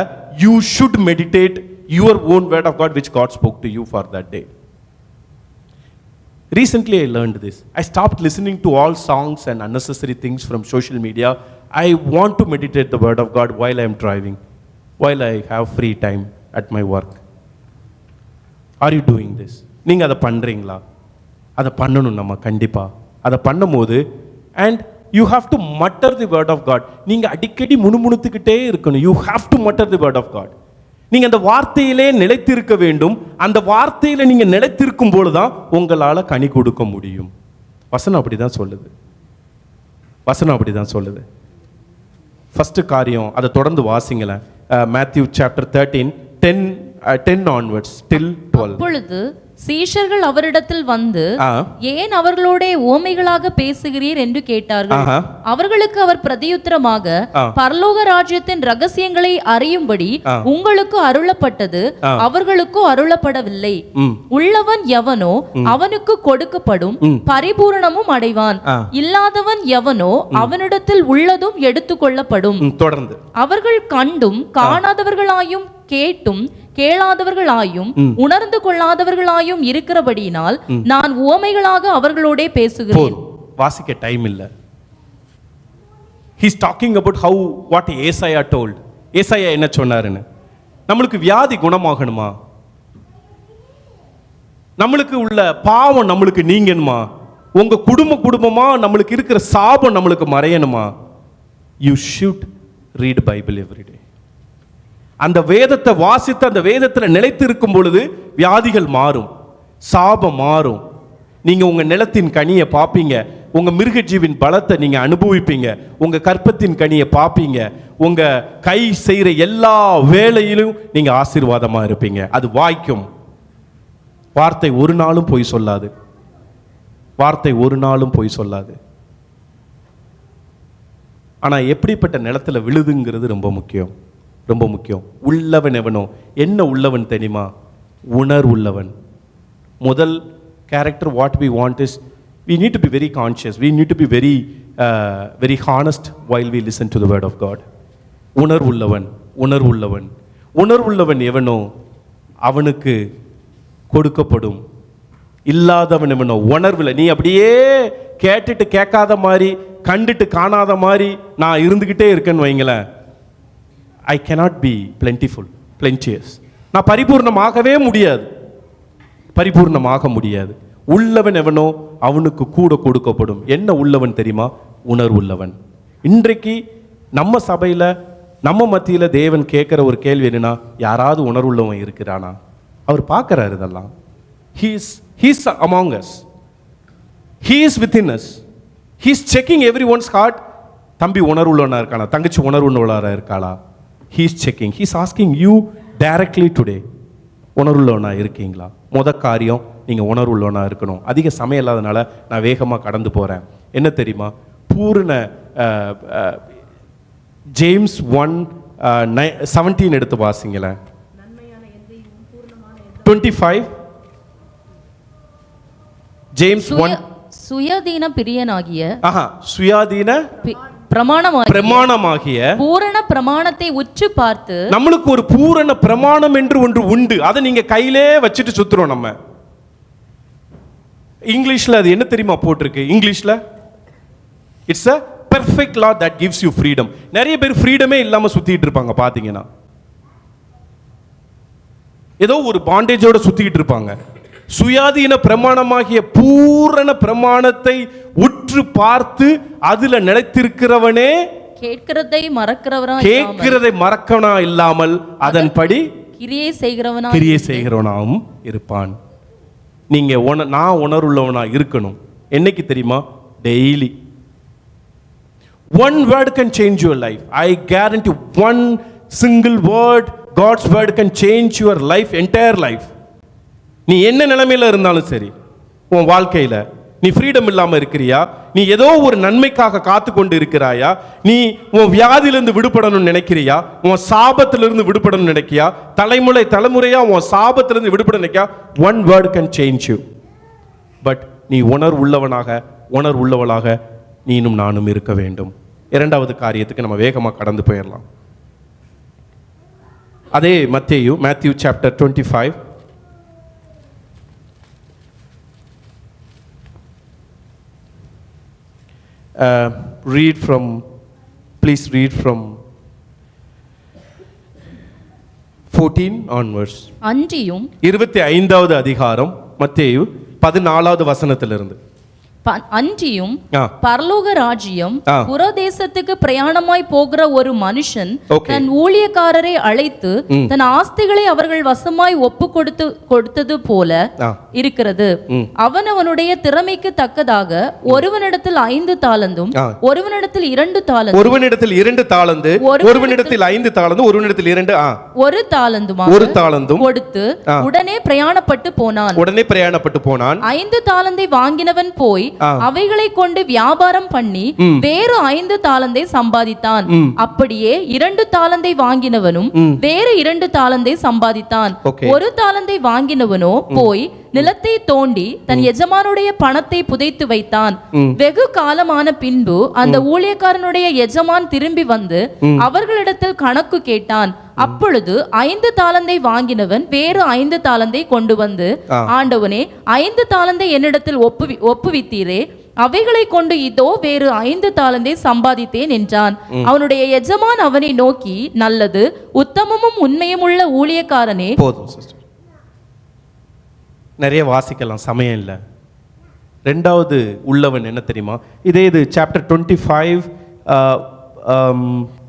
You should meditate your own word of God which God spoke to you for that day. Recently I learned this. I stopped listening to all songs and unnecessary things from social media. I want to meditate the word of God while I am driving, while I have free time at my work. Are you doing this? நீங்க அதை பண்றீங்களா? அதை பண்ணணும் நம்ம கண்டிப்பா. அதை பண்ணும்போது and you have to mutter the word of God. நீங்க அடிக்கடி முணுமுணுத்துக்கிட்டே இருக்கணும். You have to mutter the word of God. நீங்க அந்த வார்த்தையிலே நிலைத்திருக்க வேண்டும். அந்த வார்த்தையில நீங்க நிலைத்திருக்கும் பொழுதுதான் உங்களால கனி கொடுக்க முடியும். வசனம் அப்படிதான் சொல்லுது. வசனம் அப்படிதான் சொல்லுது. ஃபர்ஸ்ட் காரியம் அதை தொடர்ந்து வாசிங்களேன். Matthew chapter 10 onwards till 12. அப்பொழுது சீஷர்கள் அவரிடத்தில் வந்து ஏன் அவர்களோட ஓமைகளாக பேசுகிறீர் என்று கேட்டார்கள். அவர்களுக்கு அவர் பிரதியுத்தரமாக, பரலோக ராஜ்யத்தின் ரகசியங்களை அறியும்படி உங்களுக்கு அருளப்பட்டது, அவர்களுக்கு அருளப்படவில்லை. உள்ளவன் எவனோ அவனுக்கு கொடுக்கப்படும், பரிபூரணமும் அடைவான். இல்லாதவன் எவனோ அவனிடத்தில் உள்ளதும் எடுத்துக் கொள்ளப்படும். தொடர்ந்து அவர்கள் கண்டும் காணாதவர்களாயும் கேட்டும் கேளாதவர்களாயும் உணர்ந்து கொள்ளாதவர்களாயும் இருக்கிறபடியினால் நான் உவமைகளாக அவர்களோட பேசுகிறேன். வாசிக்க டைம் இல்ல. He's talking about how what Isaiah told. Isaiah என்ன சொன்னாருன்னு, நம்மளுக்கு வியாதி குணமாகணுமா, நம்மளுக்கு உள்ள பாவம் நம்மளுக்கு நீங்கணுமா, உங்க குடும்பமா நம்மளுக்கு இருக்கிற சாபம் நம்மளுக்கு மறையணுமா, you should read Bible every day. அந்த வேதத்தை வாசித்து அந்த வேதத்தில் நிலைத்து இருக்கும் பொழுது வியாதிகள் மாறும், சாபம் மாறும். நீங்க உங்க நிலத்தின் கனியை பார்ப்பீங்க, உங்க மிருகஜீவின் பலத்தை நீங்க அனுபவிப்பீங்க, உங்க கற்பத்தின் கனியை பார்ப்பீங்க, உங்க கை செய்யற எல்லா வேலையிலும் நீங்க ஆசீர்வாதமா இருப்பீங்க. அது வாய்க்கும். வார்த்தை ஒரு நாளும் பொய் சொல்லாது. வார்த்தை ஒரு நாளும் பொய் சொல்லாது. ஆனா எப்படிப்பட்ட நிலத்துல விழுதுங்கிறது ரொம்ப முக்கியம், ரொம்ப முக்கியம். உள்ளவன் எவனோ, என்ன உள்ளவன் தெரியுமா? உணர்வுள்ளவன். முதல் character what we want is we need to be very conscious, we need to be very honest while we listen to the word of God. உணர்வுள்ளவன், உணர்வுள்ளவன். உணர்வுள்ளவன் எவனோ அவனுக்கு கொடுக்கப்படும். இல்லாதவன் எவனோ, உணர்வுல நீ அப்படியே கேட்டுட்டு கேட்காத மாதிரி, கண்டுட்டு காணாத மாதிரி நான் இருந்துகிட்டே இருக்கேன்னு வைங்களேன், I cannot be plenteous. நான் பரிபூர்ணமாகவே முடியாது, பரிபூர்ணமாக முடியாது. உள்ளவன் எவனோ அவனுக்கு கூட கொடுக்கப்படும். என்ன உள்ளவன் தெரியுமா? உணர்வுள்ளவன். இன்றைக்கு நம்ம சபையில நம்ம மத்தியில தேவன் கேட்கிற ஒரு கேள்வி என்னன்னா, யாராவது உணர்வுள்ளவன் இருக்கிறானா? அவர் பார்க்கிறாரு இதெல்லாம். He is among us, he is within us, he is checking everyone's heart. தம்பி உணர்வுள்ளவனா இருக்கானா, தங்கச்சி உணர்வுள்ளவளா இருக்காளா? He is checking, he is asking you directly today. உணர்வுள்ளவனா இருக்கீங்களா? முத காரியம் நீங்க உணர்வுள்ளவனா இருக்கணும். அதிக சமயம் இல்லாதனால நான் வேகமா கடந்து போறேன். என்ன தெரியுமா? பூரண ஜேம்ஸ் 1:17 எடுத்து வாசிங்களேன். 25 ஜேம்ஸ் 1. சுயாதீன பிரியனாகிய சுயாதீன பிரமாணமாகிய பூரண பிரமாணத்தை உற்று பார்த்து, நம்மளுக்கு ஒரு பூரண பிரமாணம் என்று ஒன்று உண்டு. அதை நீங்க கையிலே வச்சுட்டு சுத்துறோம். நம்ம இங்கிலீஷ்ல அது என்ன தெரியுமா போட்டிருக்கு? இங்கிலீஷ்ல it's a perfect law that gives you freedom. நிறைய பேர் ஃப்ரீடமே இல்லாம சுத்திட்டு இருப்பாங்க. பாத்தீங்கன்னா ஏதோ ஒரு பாண்டேஜோட சுத்திட்டு இருப்பாங்க. சுயாதீன பிரமாணமாகிய பூரண பிரமாணத்தை உற்று பார்த்து அதுல நிலைத்திருக்கிறவனே கேட்கிறதை மறக்கவனா இல்லாமல் அதன்படி கிரியை செய்கிறவனாகவும் இருப்பான். நீங்க நான் உணர்வுள்ளவனா இருக்கணும். என்னைக்கு தெரியுமா? Daily. One word can change your life. I guarantee one single word, God's word can change your life, entire life. நீ என்ன நிலைமையில இருந்தாலும் சரி, உன் வாழ்க்கையில நீ ஃப்ரீடம் இல்லாம இருக்கிறியா, நீ ஏதோ ஒரு நன்மைக்காக காத்து கொண்டு இருக்கிறாயா, நீ உன் வியாதியிலிருந்து விடுபடணும்னு நினைக்கிறியா, உன் சாபத்திலிருந்து விடுபடணும்னு நினைக்கியா, தலைமுறையா உன் சாபத்திலிருந்து விடுபட நினைக்கியா, one word can change you. But நீ உணர்வுள்ளவளாக நீனும் நானும் இருக்க வேண்டும். இரண்டாவது காரியத்துக்கு நம்ம வேகமா கடந்து போயிடலாம். அதே Matthew chapter 25. Please read from 14 onwards. அன்றியும் 25வது அதிகாரம் மத்தேயு 14வது வசனத்திலிருந்து. அன்றியும் ஆ. பரலோக ராஜ்யம் ஆ. புறதேசத்துக்கு பிரயாணமாய் போகிற ஒரு மனுஷன் Okay. தன் ஊழியக்காரரை அழைத்து தன் ஆஸ்திகளை அவர்கள் வசமாய் ஒப்பு கொடுத்தது போல ஆ. இருக்கிறது. அவனவனுடைய திறமைக்கு தக்கதாக ஒருவனிடத்தில் 5 தாலந்தும் ஆ. ஒருவனிடத்தில் 2 தாலந்தும் ஒருவனிடத்தில் 2 தாலந்து, ஒருவனிடத்தில் 5 தாலந்து, ஒருவனிடத்தில் 2 ஒரு தாலந்தும் ஒரு தாலந்தும் கொடுத்து உடனே பிரயாணப்பட்டு போனான். 5 தாலந்தை வாங்கினவன் போய் ஆ. அவைகளை கொண்டு வியாபாரம் பண்ணி வேறு 5 தாலந்தை சம்பாதித்தான். அப்படியே 2 தாலந்தை வாங்கினவனும் வேறு 2 தாலந்தை சம்பாதித்தான். Okay. ஒரு தாலந்தை வாங்கினவனோ போய் நிலத்தை தோண்டி தன் எஜமானுடைய பணத்தை புதைத்து வைத்தான். வெகு காலமான பின்பு அந்த ஊழியக்காரனுடைய எஜமான் திரும்பி வந்து அவர்களிடத்தில் கணக்கு கேட்டான். அப்பொழுது 5 தாலந்தை வாங்கினவன் வேறு 5 தாலந்தை கொண்டு வந்து, ஆண்டவனே, 5 தாலந்தை என்னிடத்தில் ஒப்புவித்தீரே, அவைகளை கொண்டு இதோ வேறு 5 தாலந்தை சம்பாதித்தேன் என்றான். அவனுடைய எஜமான் அவனை நோக்கி, நல்லது, உத்தமமும் உண்மையும் உள்ள ஊழியக்காரனே. போதும் சிஸ்டர், நிறைய வாசிக்கலாம், சமயம் இல்லை. 2வது உள்ளவன் என்ன தெரியுமா? இது சாப்டர் 25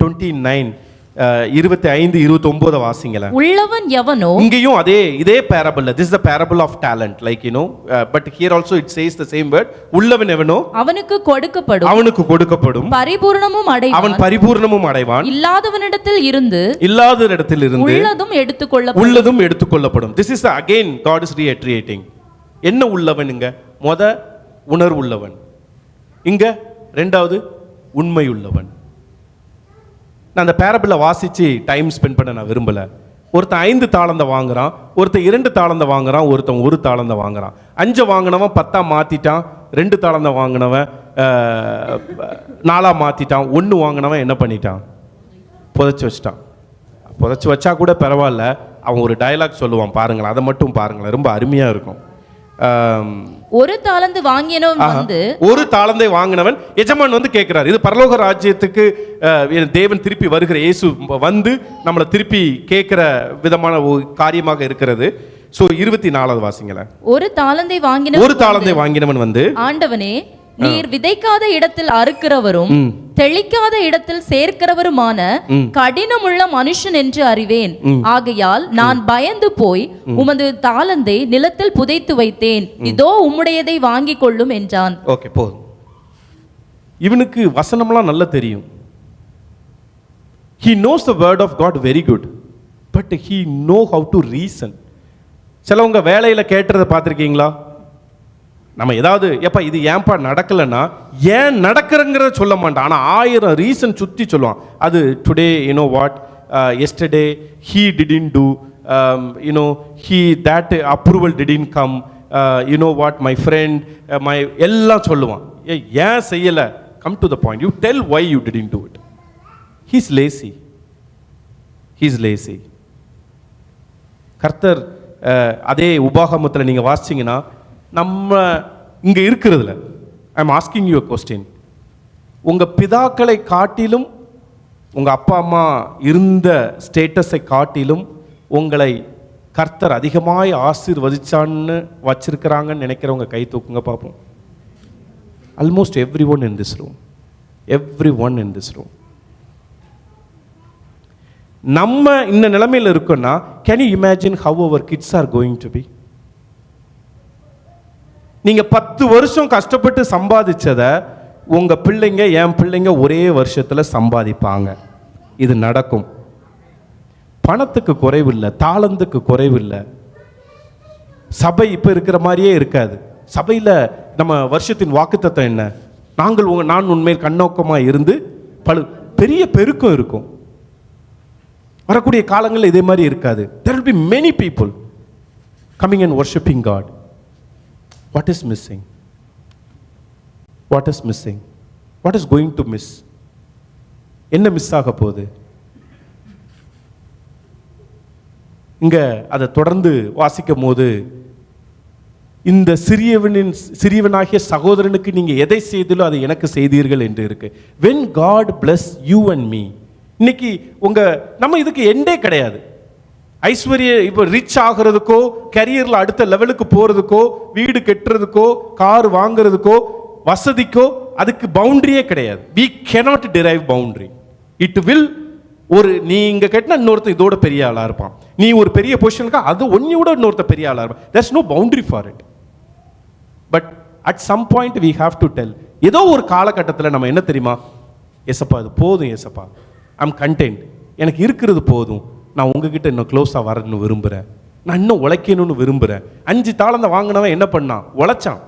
29 25 29 வாசிங்களேன். உள்ளவன் எவனோ, இங்கேயும் இதே parable. This is the parable of talent, like but here also it says the same word. உள்ளவன் எவனோ அவனுக்கு கொடுக்கப்படும், பரிபூரணமும் அடைவான், அவன் பரிபூரணமும் அடைவான். இல்லாதவனிடத்தில் இருந்து உள்ளதும் எடுத்துக்கொள்ளப்படும். This is again God is reiterating. என்ன உள்ளவனுங்க? உணர்வுள்ளவன், இங்க 2வது உண்மை உள்ளவன். நான் அந்த பேரபிளை வாசிச்சு டைம் ஸ்பெண்ட் பண்ண நான் விரும்பல. ஒருத்தன் 5 தாளந்தை வாங்குறான், ஒருத்தன் 2 தாளந்தை வாங்குறான், ஒருத்தன் 1 தாளந்தை வாங்குறான். 5 வாங்கினவன் 10 மாத்திட்டான், 2 தாளந்தை வாங்கினவன் 4 மாத்திட்டான், 1 வாங்கினவன் என்ன பண்ணிட்டான்? புதைச்சி வச்சிட்டான். புதைச்சி வச்சா கூட பரவாயில்ல, அவன் ஒரு டயலாக் சொல்லுவான் பாருங்களேன், அதை மட்டும் பாருங்களேன், ரொம்ப அருமையா இருக்கும். ஒரு தாலந்து வாங்கினவன் வந்து, ஒரு தாளந்தை வாங்கினவன் எஜமான் வந்து கேட்கிறார். இது பரலோக ராஜ்யத்துக்கு தேவன் திருப்பி வருகிற இயேசு வந்து நம்மளை திருப்பி கேட்கிற விதமான ஒரு காரியமாக இருக்கிறது. சோ 24வது வாசிங்களேன். ஒரு தாலந்தை வாங்கினவன் வந்து, ஆண்டவனே, நீர் விதைக்காத இடத்தில் அறுக்கிறவரும் தெளிக்காத இடத்தில் சேர்க்கிறவருமான கடினமுள்ள மனுஷன் என்று அறிவேன். ஆகையால் நான் பயந்து போய் உமது தாளந்தை நிலத்தில் புதைத்து வைத்தேன். இதோ உம்முடையதை வாங்கிக் கொள்ளும் என்றான். ஓகே, போதும். இவனுக்கு வசனம்லாம் நல்லா தெரியும். He knows the word of God very good, but he know how to reason. சிலவங்க வேலையில கேட்டதை பார்த்திருக்கீங்களா? நம்ம ஏதாவது எப்பா இது ஏன்பா நடக்கலைன்னா ஏன் நடக்கிறங்கிறத சொல்ல மாட்டான், ஆனால் 1000 ரீசன் சுற்றி சொல்லுவான். அது today what, yesterday he didn't do, he that approval didn't come, what my friend my எல்லாம் சொல்லுவான். ஏன் செய்யலை? Come to the point. You tell why you didn't do it. He's lazy. கர்த்தர் அதே உபாகமத்தில் நீங்கள் வாசிச்சிங்கன்னா, நம்ம இங்கே இருக்கிறதுல I am asking you a question. உங்கள் பிதாக்களை காட்டிலும், உங்கள் அப்பா அம்மா இருந்த ஸ்டேட்டஸை காட்டிலும் உங்களை கர்த்தர் அதிகமாய் ஆசீர்வதிச்சான்னு வச்சிருக்கிறாங்கன்னு நினைக்கிறவங்க கை தூக்குங்க பார்ப்போம். Almost every one in this room. நம்ம இந்த நிலைமையில் இருக்கோம்னா, can you imagine how our kids are going to be? நீங்க 10 வருஷம் கஷ்டப்பட்டு சம்பாதிச்சத உங்க பிள்ளைங்க, என் பிள்ளைங்க ஒரே வருஷத்துல சம்பாதிப்பாங்க. இது நடக்கும். பணத்துக்கு குறைவில்லை, தாளந்துக்கு குறைவில்லை. சபை இப்ப இருக்கிற மாதிரியே இருக்காது. சபையில நம்ம வருஷத்தின் வாக்குத்தத்தம் என்ன? நான் உண்மையில் கண்ணோக்கமா இருந்து பெரிய பெருக்கம் இருக்கும். வரக்கூடிய காலங்களில் இதே மாதிரி இருக்காது. There will be many people coming and worshiping God. What is missing? What is going to miss? என்ன மிஸ் ஆக போகுது? இங்கே அதை தொடர்ந்து வாசிக்கும் போது இந்த சிறியவனாகிய சகோதரனுக்கு நீங்கள் எதை செய்தீர்களோ அதை எனக்கு செய்தீர்கள் என்று இருக்கு. when God bless you and me, இன்னைக்கு நம்ம இதுக்கு எண்டே கிடையாது. ஐஸ்வர்ய இப்போ ரிச் ஆகிறதுக்கோ கரியரில் அடுத்த லெவலுக்கு போகிறதுக்கோ வீடு கட்டுறதுக்கோ கார் வாங்குறதுக்கோ வசதிக்கோ அதுக்கு பவுண்டரியே கிடையாது. we cannot derive boundary. it will நீ இங்க கட்டினா இன்னொருத்தர் இதோட பெரிய ஆளா இருப்பான், நீ ஒரு பெரிய பொசிஷனுக்கு அது ஒன்னியோட இன்னொருத்தர் பெரிய ஆளா இருப்பான். there's no boundary for it. but at some point we have to tell, ஏதோ ஒரு காலகட்டத்தில் நம்ம என்ன தெரியுமா, ஏசப்பா இது போதும், ஏசப்பா ஐம் கண்டென்ட், எனக்கு இருக்கிறது போதும், நான் உங்ககிட்ட இன்னும் க்ளோஸாக வரணும்னு விரும்புகிறேன், நான் இன்னும் உழைக்கணும்னு விரும்புகிறேன். 5 தாளந்தை வாங்கினவன் என்ன பண்ணான், உழைச்சான்,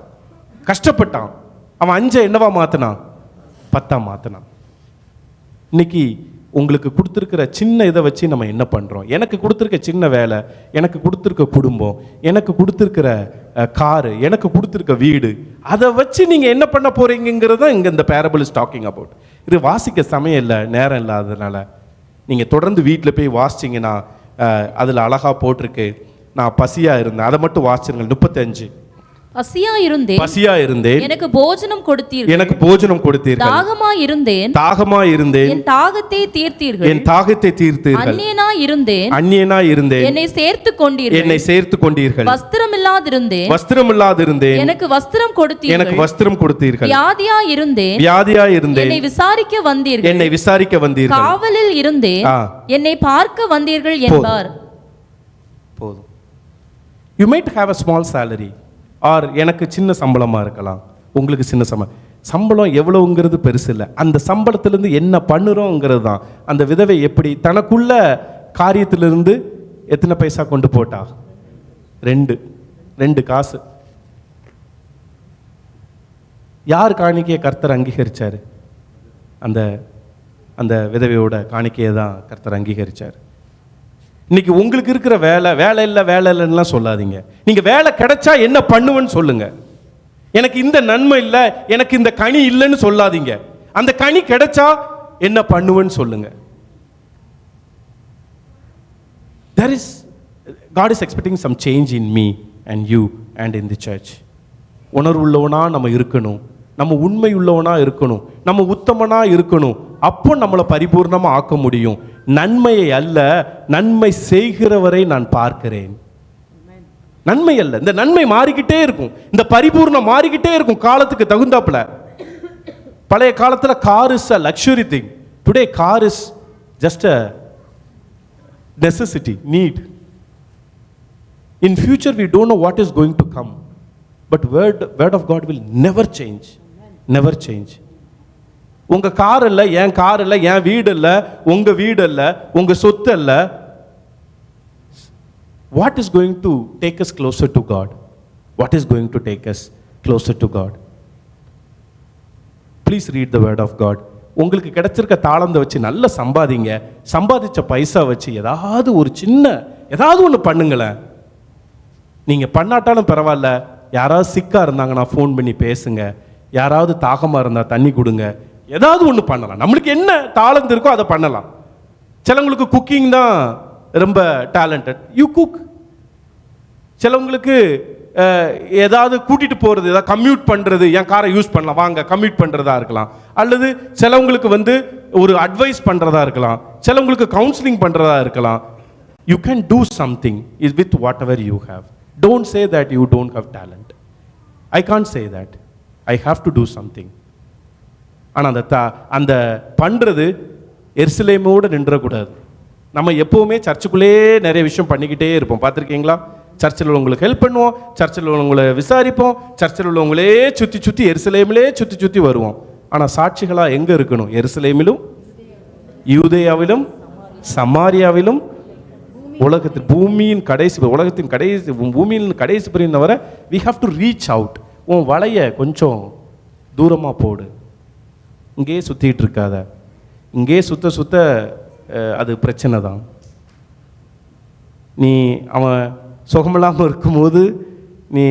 கஷ்டப்பட்டான், அவன் 5 என்னவா மாற்றினான், 10 மாற்றினான். இன்னைக்கு உங்களுக்கு கொடுத்துருக்கிற சின்ன இதை வச்சு நம்ம என்ன பண்ணுறோம்? எனக்கு கொடுத்துருக்க சின்ன வேலை, எனக்கு கொடுத்துருக்க குடும்பம், எனக்கு கொடுத்துருக்கிற காரு, எனக்கு கொடுத்துருக்க வீடு, அதை வச்சு நீங்கள் என்ன பண்ண போகிறீங்கிறது தான் இங்கே இந்த பேரபிள் இஸ் டாக்கிங் அபவுட். இது வாசிக்க சமயம் இல்லை, நேரம் இல்லாததுனால நீங்கள் தொடர்ந்து வீட்டில் போய் வாசிச்சிங்கன்னா அதில் அழகாக போட்டிருக்கு, நான் பசியாக இருந்தேன், அதை மட்டும் வாசிச்சிருங்க. 35 பசியா இருந்தேன் எனக்கு போஜனம் கொடுத்தீர்கள், தாகமா இருந்தேன் என் தாகத்தை தீர்த்தீர்கள், அந்நியனா இருந்தேன் என்னை சேர்த்து கொண்டீர்கள், வஸ்திரமில்லாதிருந்தேன் எனக்கு வஸ்திரம் கொடுத்தீர்கள், வியாதியா இருந்தேன் என்னை விசாரிக்க வந்தீர்கள், காவலில் இருந்தேன் என்னை பார்க்க வந்தீர்கள் என்பார். போதும். You might have a small salary, or எனக்கு சின்ன சம்பளமாக இருக்கலாம், உங்களுக்கு சின்ன சம்பளம் எவ்வளோங்கிறது பெருசு இல்லை, அந்த சம்பளத்திலேருந்து என்ன பண்ணுறோங்கிறது தான். அந்த விதவை எப்படி தனக்குள்ள காரியத்திலிருந்து எத்தனை பைசா கொண்டு போட்டா, 2 காசு. யார் காணிக்கையை கர்த்தர் அங்கீகரித்தார்? அந்த விதவையோட காணிக்கையை தான் கர்த்தர் அங்கீகரித்தார். இன்னைக்கு உங்களுக்கு இருக்கிற வேலை இல்லைன்னா சொல்லாதீங்க. நீங்க வேலை கிடைச்சா என்ன பண்ணுவேன்னு சொல்லுங்க. எனக்கு இந்த நன்மை இல்லை, எனக்கு இந்த கனி இல்லைன்னு சொல்லாதீங்க. அந்த கனி கிடைச்சா என்ன பண்ணுவேன்னு சொல்லுங்க. God is expecting some change in me and you and in the church. உணர்வுள்ளவனா நம்ம இருக்கணும், நம்ம உண்மை உள்ளவனா இருக்கணும், நம்ம உத்தமனா இருக்கணும். அப்போ நம்மளை பரிபூர்ணமா ஆக்க முடியும். நன்மையை அல்ல, நன்மை செய்கிறவரை நான் பார்க்கிறேன். நன்மை அல்ல, இந்த நன்மை மாறிக்கிட்டே இருக்கும், இந்த பரிபூர்ணம் மாறிக்கிட்டே இருக்கும் காலத்துக்கு தகுந்தாப்புல. பழைய காலத்துல car is a luxury thing. Today car is just a necessity, need. In future we don't know what is going to come, but word of God will never change. Never change. உங்க car இல்லை, என் car இல்லை, என் வீடு இல்லை, உங்க வீடு இல்லை, உங்க சொத்து இல்லை. What is going to take us closer to God? What is going to take us closer to God? Please read the word of God. உங்களுக்கு கிடைச்சிருக்க தாளந்தை வச்சு நல்லா சம்பாதிங்க. சம்பாதிச்ச பைசா வச்சு ஏதாவது ஒன்று பண்ணுங்களேன். நீங்க பண்ணாட்டாலும் பரவாயில்ல, யாராவது சிக்கா இருந்தாங்கன்னா ஃபோன் பண்ணி பேசுங்க, யாராவது தாகமா இருந்தா தண்ணி கொடுங்க, ஏதாவது ஒன்று பண்ணலாம். நம்மளுக்கு என்ன தாளந்து இருக்கோ அதை பண்ணலாம். சிலவங்களுக்கு குக்கிங் தான் ரொம்ப டேலண்டட், யூ குக். சிலவங்களுக்கு ஏதாவது கூட்டிட்டு போறது, ஏதாவது கம்யூட் பண்றது, என் காரை யூஸ் பண்ணலாம் வாங்க கம்யூட் பண்றதா இருக்கலாம். அல்லது சிலவங்களுக்கு ஒரு அட்வைஸ் பண்றதா இருக்கலாம், சிலவங்களுக்கு கவுன்சிலிங் பண்றதா இருக்கலாம். You can do something is with whatever you have. Don't say that you don't have talent. I can't say that. I have to do something. ஆனால் அந்த பண்ணுறது எருசலேமோடு நின்றக்கூடாது. நம்ம எப்போவுமே சர்ச்சுக்குள்ளேயே நிறைய விஷயம் பண்ணிக்கிட்டே இருப்போம். பார்த்துருக்கீங்களா? சர்ச்சில் உள்ளவங்களுக்கு ஹெல்ப் பண்ணுவோம், சர்ச்சில் உள்ளவங்களை விசாரிப்போம், சர்ச்சில் உள்ளவங்களே சுற்றி எருசலேமிலே சுற்றி வருவோம். ஆனால் சாட்சிகளாக எங்கே இருக்கணும்? எருசலேமிலும், யூதேயாவிலும், சமாரியாவிலும், உலகத்தின் கடைசி புரிந்தவரை we have to reach out. உன் வலைய கொஞ்சம் தூரமாக போடு, இங்கே சுற்றிட்டு இருக்காத. இங்கே சுத்த அது பிரச்சனை தான். நீ அவன் சுகமில்லாமல் இருக்கும்போது நீ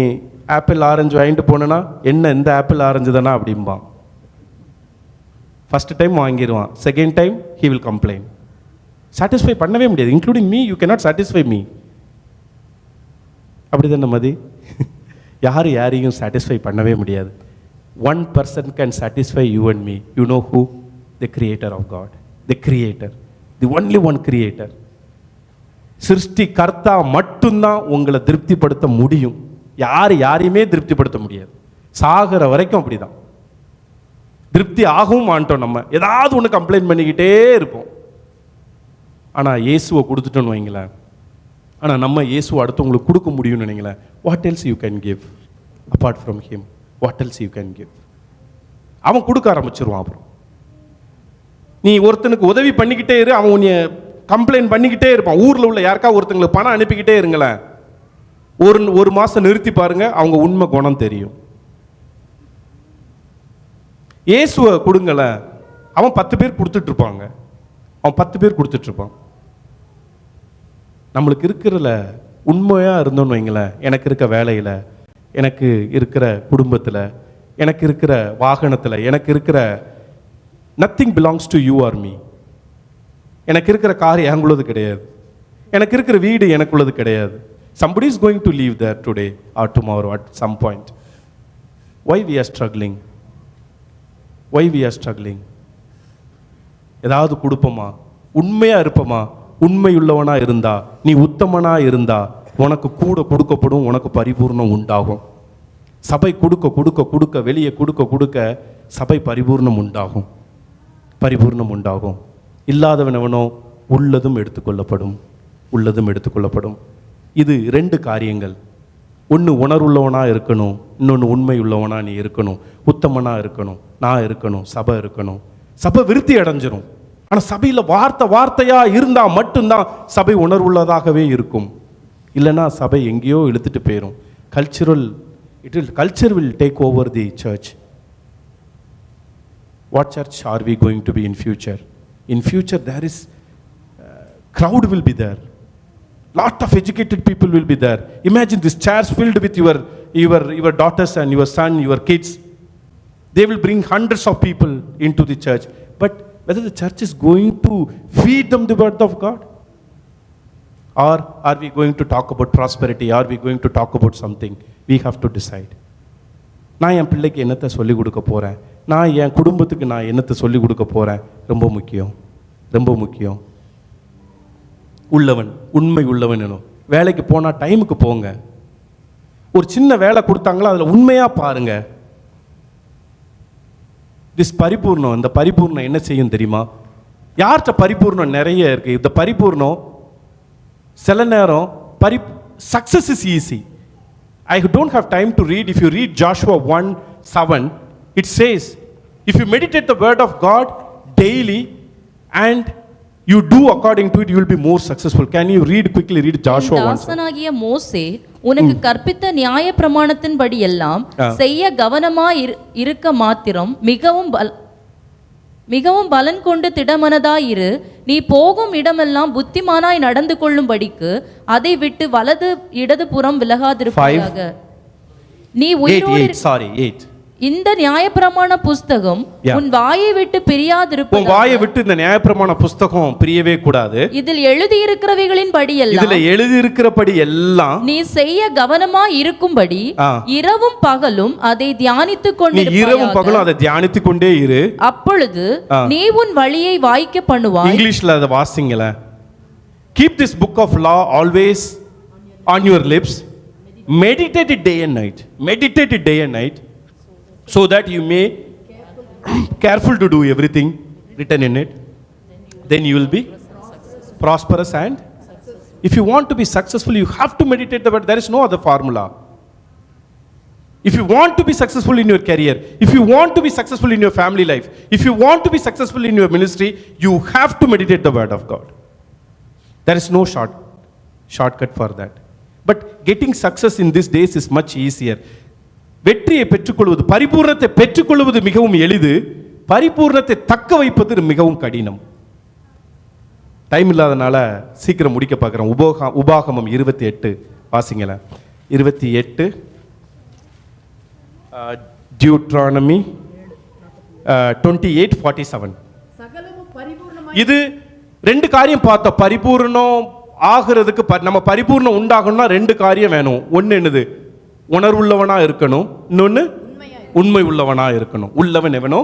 ஆப்பிள் ஆரஞ்சு வாங்கிட்டு போனேன்னா என்ன இந்த ஆப்பிள் ஆரஞ்சு தானா அப்படிம்பான். ஃபர்ஸ்ட் டைம் வாங்கிடுவான், second time he will complaint. Satisfy பண்ணவே முடியாது. Including me, you cannot satisfy me. அப்படிதானே மதி? யாரையும் சாட்டிஸ்ஃபை பண்ணவே முடியாது. One person can satisfy you and me. You know who? The creator of God, the creator, the only one creator. சிருஷ்டி கர்த்தா மட்டும்தான் உங்களை திருப்திப்படுத்த முடியும். யாரையுமே திருப்திப்படுத்த முடியாது. சாகிற வரைக்கும் அப்படிதான். திருப்தி ஆகவும் மாட்டோம். நம்ம ஏதாவது ஒன்று கம்ப்ளைண்ட் பண்ணிக்கிட்டே இருப்போம். ஆனால் இயேசுவை கொடுத்துட்டோன்னு வைங்களேன். ஆனால் நம்ம இயேசுவை அடுத்தவங்களுக்கு கொடுக்க முடியும்னு நினைங்களேன். What else you can give apart from him? What else you can give? அவன் கொடுக்க ஆரம்பிச்சிருவான். அப்புறம் நீ ஒருத்தனுக்கு உதவி பண்ணிக்கிட்டே இரு, அவன் உன்னை கம்ப்ளைண்ட் பண்ணிக்கிட்டே இருப்பான். ஊரில் உள்ள யாருக்கா ஒருத்தங்களுக்கு பணம் அனுப்பிக்கிட்டே இருங்களேன். ஒரு மாதம் நிறுத்தி பாருங்க, அவங்க உண்மை குணம் தெரியும். இயேசுவை கொடுங்களேன், அவன் 10 பேர் கொடுத்துட்டு இருப்பாங்க. அவன் 10 பேர் கொடுத்துட்டு இருப்பான். நம்மளுக்கு இருக்கிறல உண்மையாக இருந்தோன்னு வைங்களேன், எனக்கு இருக்க வேலையில், எனக்கு இருக்கிற குடும்பத்தில், எனக்கு இருக்கிற வாகனத்தில், எனக்கு இருக்கிற nothing belongs to you are me. எனக்கு இருக்கிற கார் எனக்குள்ளது கிடையாது, எனக்கு இருக்கிற வீடு எனக்குள்ளது கிடையாது. somebody is going to leave there today or tomorrow at some point. Why we are struggling? Why we are struggling? ஏதாவது கொடுப்போமா? உண்மையா இருப்போமா? உண்மையுள்ளவனா இருந்தா, நீ உத்தமனா இருந்தா, உனக்கு கூட கொடுக்கப்படும், உனக்கு பரிபூர்ணம் உண்டாகும். சபை கொடுக்க கொடுக்க கொடுக்க, வெளியே கொடுக்க கொடுக்க சபை பரிபூர்ணம் உண்டாகும், பரிபூர்ணம் உண்டாகும். இல்லாதவன் எவனோ உள்ளதும் எடுத்துக்கொள்ளப்படும், உள்ளதும் எடுத்துக்கொள்ளப்படும். இது 2 காரியங்கள். ஒன்று உணர்வுள்ளவனா இருக்கணும், இன்னொன்று உண்மை உள்ளவனா நீ இருக்கணும், உத்தமனா இருக்கணும், நான் இருக்கணும், சபை இருக்கணும். சபை விருத்தி அடைஞ்சிரும். ஆனால் சபையில் வார்த்தையா இருந்தால் மட்டும்தான் சபை உணர்வுள்ளதாகவே இருக்கும். இல்லைன்னா சபை எங்கேயோ இழுத்துட்டு போயிடும். Culture will take over the church. What church are we going to be in future? In future there is crowd will be there. Lot of educated people will be there. Imagine these chairs filled with your daughters and your son, your kids. They will bring hundreds of people into the church. But whether the church is going to feed them the word of God, or are we going to talk about prosperity? Are we going to talk about something? We have to decide. நான் என் பிள்ளைக்கு என்னத்தை சொல்லிக் கொடுக்க போகிறேன், நான் என் குடும்பத்துக்கு நான் என்னத்தை சொல்லிக் கொடுக்க போகிறேன், ரொம்ப முக்கியம், ரொம்ப முக்கியம். உள்ளவன், உண்மை உள்ளவன் எனும். வேலைக்கு போனால் டைமுக்கு போங்க. ஒரு சின்ன வேலை கொடுத்தாங்களோ அதில் உண்மையாக பாருங்க. திஸ் பரிபூர்ணம், இந்த பரிபூர்ணம் என்ன செய்யும் தெரியுமா? யார்கிட்ட பரிபூர்ணம் நிறைய இருக்குது. இந்த பரிபூர்ணம் சில நேரம் success is easy. I don't have time to read. If you read Joshua 1:7, it says, if you meditate the word of God daily and you do according to it, you will be more successful. Can you quickly read Joshua 1:7? தாசனாகிய மோசே உனக்கு கற்பித்த நியாய பிரமாணத்தின்படி எல்லாம் செய்ய கவனமாய் இருக்க மாத்திரம் மிகவும் பலன் கொண்டு திடமனதாயிரு. நீ போகும் இடமெல்லாம் புத்திமானாய் நடந்து கொள்ளும்படிக்கு அதை விட்டு வலது இடது புறம் விலகாதிருப்பாயாக. நீ உயிரோடு இந்த நியாயப்பிரமாண புஸ்தகம் உன் வாயை விட்டு பிரியாதிருப்பதாக. உன் வாயை விட்டு இந்த நியாயப்பிரமாண புஸ்தகம் பிரியவே கூடாது. இதில் எழுதி இருக்கிறவைகளின் படி எல்லாம், இதுல எழுதி இருக்கிறபடி எல்லாம் நீ செய்ய கவனமாய் இருக்கும்படி இரவும் பகலும் அதை தியானித்துக் கொண்டிருப்பாயாக. இரவும் பகலும் அதை தியானித்துக் கொண்டே இரு. அப்பொழுது நீ உன் வழியை வாய்க்க பண்ணுவாய். இங்கிலீஷ்ல அதை வாசிங்களேன். Keep this book of law always on your lips. Meditate it day and night. Meditate it day and night. So that you may careful to do everything written in it. Then you will be prosperous and if you want to be successful, you have to meditate the word. There is no other formula. If you want to be successful in your career, if you want to be successful in your family life, if you want to be successful in your ministry, you have to meditate the word of God. There is no shortcut for that. But getting success in these days is much easier. வெற்றியை பெற்றுக்கொள்வது, பரிபூர்ணத்தை பெற்றுக்கொள்வது மிகவும் எளிது. பரிபூர்ணத்தை தக்க வைப்பது மிகவும் கடினம். Time இல்லாதனால சீக்கிரம் முடிக்க பார்க்குறேன். உபாகமம் 28 வாசிங்களேன். 28 டியூட்ரானமி 28:47. இது 2 காரியம் பார்த்தோம். பரிபூர்ணம் ஆகிறதுக்கு நம்ம பரிபூர்ணம் உண்டாகணும்னா ரெண்டு காரியம் வேணும். ஒன்று என்னது? உணர்வுள்ளவனா இருக்கணும். இன்னொன்று உண்மை உள்ளவனா இருக்கணும். உள்ளவன் எவனோ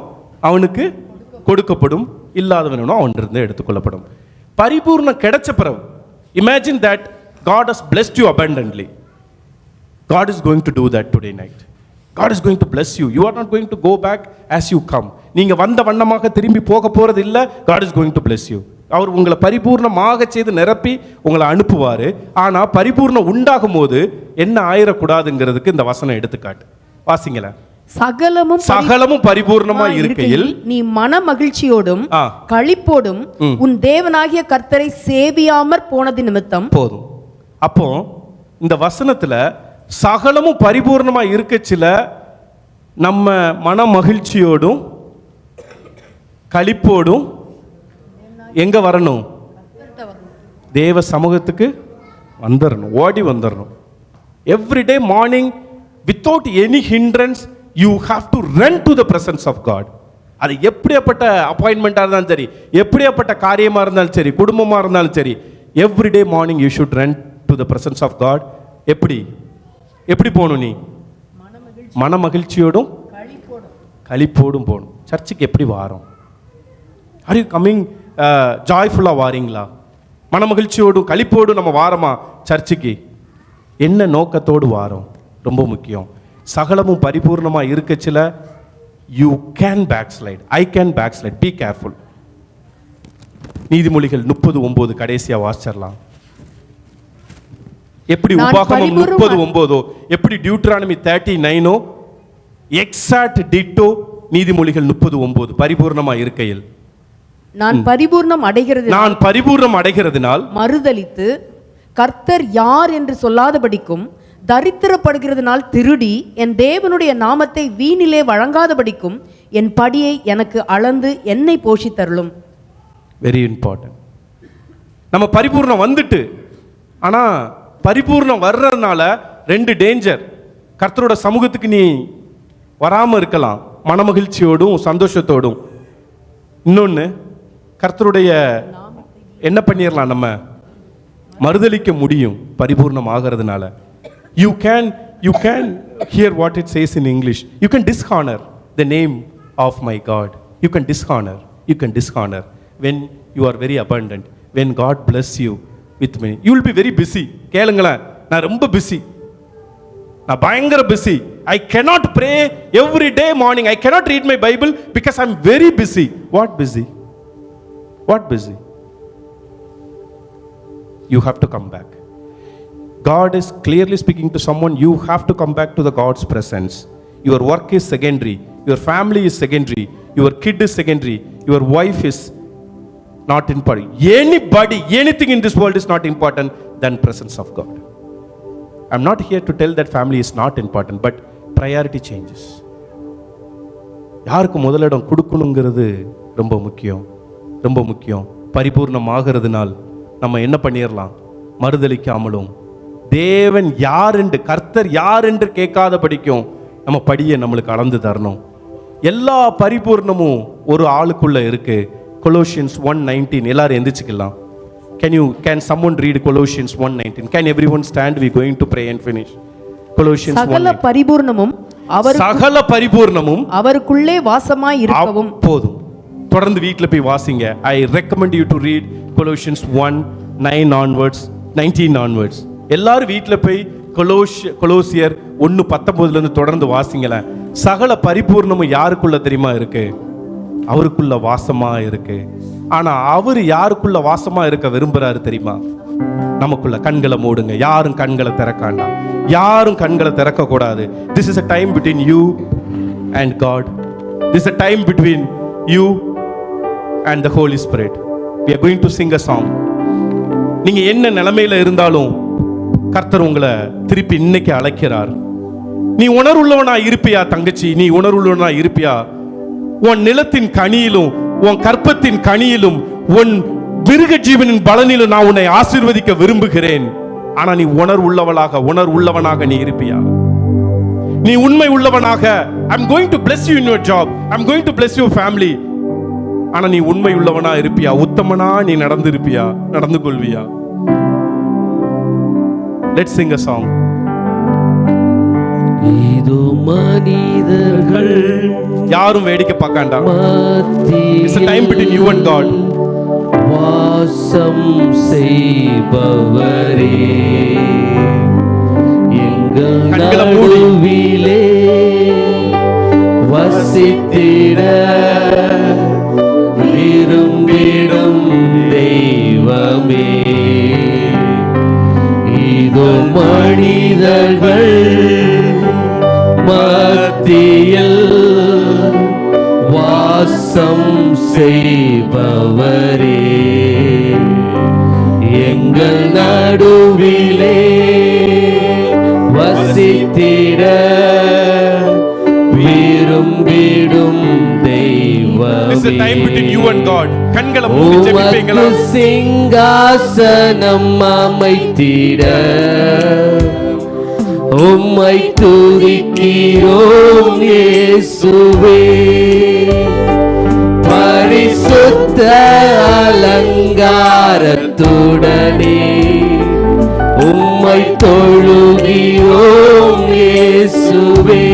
அவனுக்கு கொடுக்கப்படும், இல்லாதவன் எவனோ அவனிருந்து எடுத்துக்கொள்ளப்படும். பரிபூர்ணம் கிடைச்ச பிறகு imagine that God has blessed you abundantly. God is going to do that today night. God is going to bless you. You are not going to go back as you come. நீங்க வந்த வண்ணமாக திரும்பி போக போறது இல்ல. God is going to bless you. அவர் உங்களை பரிபூர்ணமாக செய்து நிரப்பி உங்களை அனுப்புவாரு. ஆனா பரிபூர்ணம் உண்டாகும் போது என்ன ஆயிரக்கூடாதுங்கிறதுக்கு இந்த வசனம் எடுத்துக்காட்டு. வாசிங்களேன். சகலமும் பரிபூர்ணமா இருக்கையில் நீ மன மகிழ்ச்சியோடும் களிப்போடும் உன் தேவனாகிய கர்த்தரை சேவியாமற் போனது நிமித்தம் போதும். அப்போ இந்த வசனத்துல சகலமும் பரிபூர்ணமா இருக்கச்சில நம்ம மன மகிழ்ச்சியோடும் களிப்போடும் எங்க வரணும்? தேவ சமூகத்துக்கு வந்துடணும், ஓடி வந்துடணும். Every day morning without any hindrance you have to run to the presence of God. அது எப்படியாப்பட்ட அப்பாயின்மெண்ட்டாக இருந்தாலும் சரி, எப்படியாப்பட்ட காரியமாக இருந்தாலும் சரி, குடும்பமாக இருந்தாலும் சரி, every day morning you should run to the presence of God. எப்படி போகணும்? நீ மன மகிழ்ச்சியோடும் களிப்போடும் போகணும். சர்ச்சுக்கு எப்படி வாரோம்? ஆர் யூ கம்மிங் ஜாய்ஃபுல்லாக வாரீங்களா? மன மகிழ்ச்சியோடும் களிப்போடும் நம்ம வாரமா சர்ச்சுக்கு? என்ன நோக்கத்தோடு வாரோம்? ரொம்ப முக்கியம். சகலமும் பரிபூர்ணமா இருக்கச்சில you can backslide, I can backslide. Be careful. நீதிமொழிகள் 30:9 கடைசியா வாசிச்சிடலாம். எப்படி உபாகமம் 30:9 எப்படி டியூட்ரானமி 39 எக்ஸாக்ட் டிட்டோ நீதிமொழிகள் 30:9 பரிபூர்ணமா இருக்கையில் நான் பரிபூர்ணம் அடைகிறதுனால் மறுதலித்து கர்த்தர் யார் என்று சொல்லாதபடிக்கும் தரித்திரப்படுகிறதுனால் திருடி என் தேவனுடைய நாமத்தை வீணிலே வழங்காதபடிக்கும் என் படியை எனக்கு அளந்து என்னை போஷித்தருளும். Very important. நம்ம பரிபூர்ணம் வந்துட்டு, ஆனா பரிபூர்ணம் வர்றதுனால ரெண்டு டேஞ்சர். கர்த்தரோட சமூகத்துக்கு நீ வராம இருக்கலாம் மனமகிழ்ச்சியோடும் சந்தோஷத்தோடும். இன்னொன்னு, கர்த்தருடைய என்ன பண்ணிடலாம், நம்ம மறுதலிக்க முடியும் பரிபூர்ணம் ஆகிறதுனால. You can hear what it says in English. You can dishonor the name of my God. You can dishonor when you are very abundant. When God bless you with many, you will be very busy. கேளுங்களேன், நான் ரொம்ப busy, நான் பயங்கர busy. I cannot pray every day morning. I cannot read my Bible because I'm very busy. What busy? You have to come back. God is clearly speaking to someone. You have to come back to the God's presence. Your work is secondary, your family is secondary, your kid is secondary, your wife is not important. Anybody, anything in this world is not important than presence of God. I'm not here to tell that family is not important, but priority changes. யாருக்கு முதலிடம் கொடுக்கணுங்கிறது ரொம்ப முக்கியம். பரிபூர்ணம் ஆகிறதுனால் நம்ம என்ன பண்ணிடலாம்? மறுதலிக்காமலும் தேவன் யார் என்று, கர்த்தர் யார் என்று கேட்காத படிக்கும் நம்ம படியை நம்மளுக்கு அளந்து தரணும். எல்லா பரிபூர்ணமும் ஒரு ஆளுக்குள்ள இருக்கு. Colossians 1:19 எல்லாரும் எந்திரிச்சுக்கலாம். Can someone read Colossians 1:19? Can everyone stand? We going to pray and finish. Colossians 1:19. சகல பரிபூர்ணமும் அவருக்குள்ளே வாசமாய் இருக்கவும். போதும், தொடர்ந்து வீட்டில் போய் வாசிங்க. I recommend you to read Colossians 1:9 onwards, 19 onwards. எல்லாரும் வீட்டில் போய் கொலோசியர் 1:19 தொடர்ந்து வாசிங்களேன். சகல பரிபூர்ணமும் யாருக்குள்ள தெரியுமா இருக்கு? அவருக்குள்ள வாசமா இருக்கு. ஆனா அவர் யாருக்குள்ள வாசமா இருக்க விரும்புறாரு தெரியுமா? நமக்குள்ள. கண்களை மூடுங்க. யாரும் கண்களை திறக்காண்டா, யாரும் கண்களை திறக்க கூடாது. This is a time between you and God. This is a time between you and the Holy Spirit. We are going to sing a song. நீங்க என்ன நிலைமையில இருந்தாலும் கர்த்தர் உங்களை திருப்பி இன்னைக்கு அழைக்கிறார். நீ உணர்வுள்ளவனா இருப்பியா தங்கச்சி? நீ உணர்வுள்ளவனா இருப்பியா? உன் நிலத்தின் கனியிலும் உன் கற்பத்தின் கனியிலும் உன் மிருக ஜீவனின் பலனிலும் நான் உன்னை ஆசீர்வதிக்க விரும்புகிறேன். ஆனா நீ உணர்வுள்ளவனாக நீ இருப்பியா? நீ உண்மை உள்ளவனாக, I'm going to bless you in your job, I'm going to bless your family. ஆனா நீ உண்மை உள்ளவனா இருப்பியா? உத்தமனா நீ நடந்து கொள்வியா? Let's sing a song. இதோ மனிதர்கள் யாரும் வேடிக்கை பார்க்காண்டா. மத்தியில் It's a time between you and God. வாசம் செய்பவரே, எங்கள் கண்களை மூடி. நடுவிலே வசித்திட விரும்பிடும் தெய்வமே, இதோ மனிதர்கள் மத்தியில் வாசம் செய்பவரே, எங்கள் நடுவிலே வசித்திட விரும்பிடும் It's a time between you தெய்வமே, and God. கண்களை மூடி ஜெபிப்பீங்களா? உமக்கு சிங்காசனம் அமைத்திட உம்மை துதிக்கிறோம் இயேசுவே, பரிசுத்த அலங்காரத்துடனே உம்மை தொழுகிறோம் இயேசுவே,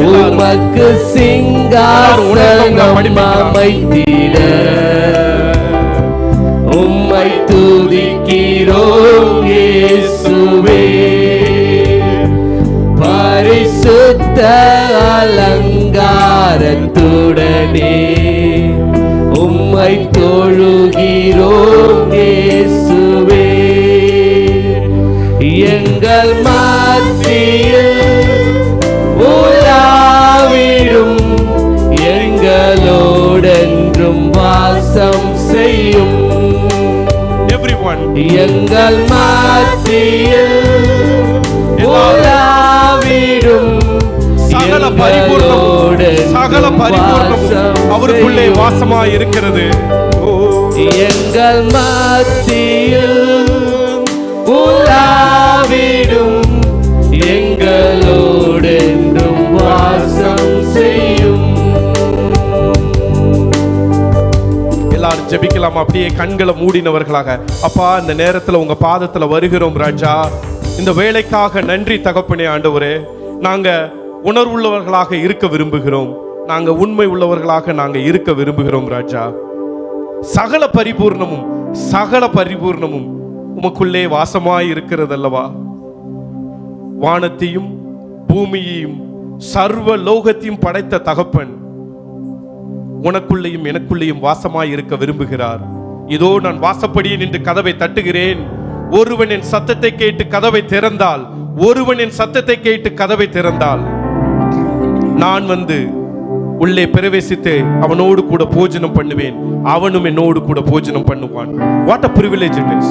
உமக்கு சிங்காசனம் அமைத்திட உம்மை துதிக்கிறோம் இயேசுவே, பரிசுத்த அலங்காரத்துடனே உம்மை தொழுகிறோம் இயேசுவே, எங்கள் மத்தியில் உலாவிடும் எங்களோடென்றும் வாசம் செய்யும், Everyone. எங்கள் மத்தியில் உலாவிடும் சகல பரிபூர்ணமும் சகல பரிபூர்ணமும் அவருக்குள்ளே வாசமாய் இருக்கிறது. எங்கள் மத்தியில் உலாவிடும் எங்களோடென்றும் வாசம் செய்யும். எல்லாரும் ஜெபிக்கலாம் அப்படியே கண்களை மூடினவர்களாக. அப்பா, இந்த நேரத்துல உங்க பாதத்துல வருகிறோம் ராஜா. இந்த வேலைக்காக நன்றி தகப்பனே. ஆண்டவரே, நாங்க உணர்வுள்ளவர்களாக இருக்க விரும்புகிறோம். நாங்க உண்மை உள்ளவர்களாக நாங்க இருக்க விரும்புகிறோம் ராஜா. சகல பரிபூர்ணமும் உமக்குள்ளே வாசமாய் இருக்கிறது அல்லவா? வானத்தையும் பூமியையும் சர்வ லோகத்தையும் படைத்த தகப்பன் உனக்குள்ளேயும் எனக்குள்ளேயும் வாசமாய் இருக்க விரும்புகிறார். இதோ நான் வாசப்படியே நின்று கதவை தட்டுகிறேன். ஒருவன் என் சத்தத்தை கேட்டு கதவை திறந்தால் நான் வந்து உள்ளே பிரவேசித்து அவனோடு கூட போஜனம் பண்ணுவேன், அவனும் என்னோடு கூட போஜனம் பண்ணுவான். What a privilege it is.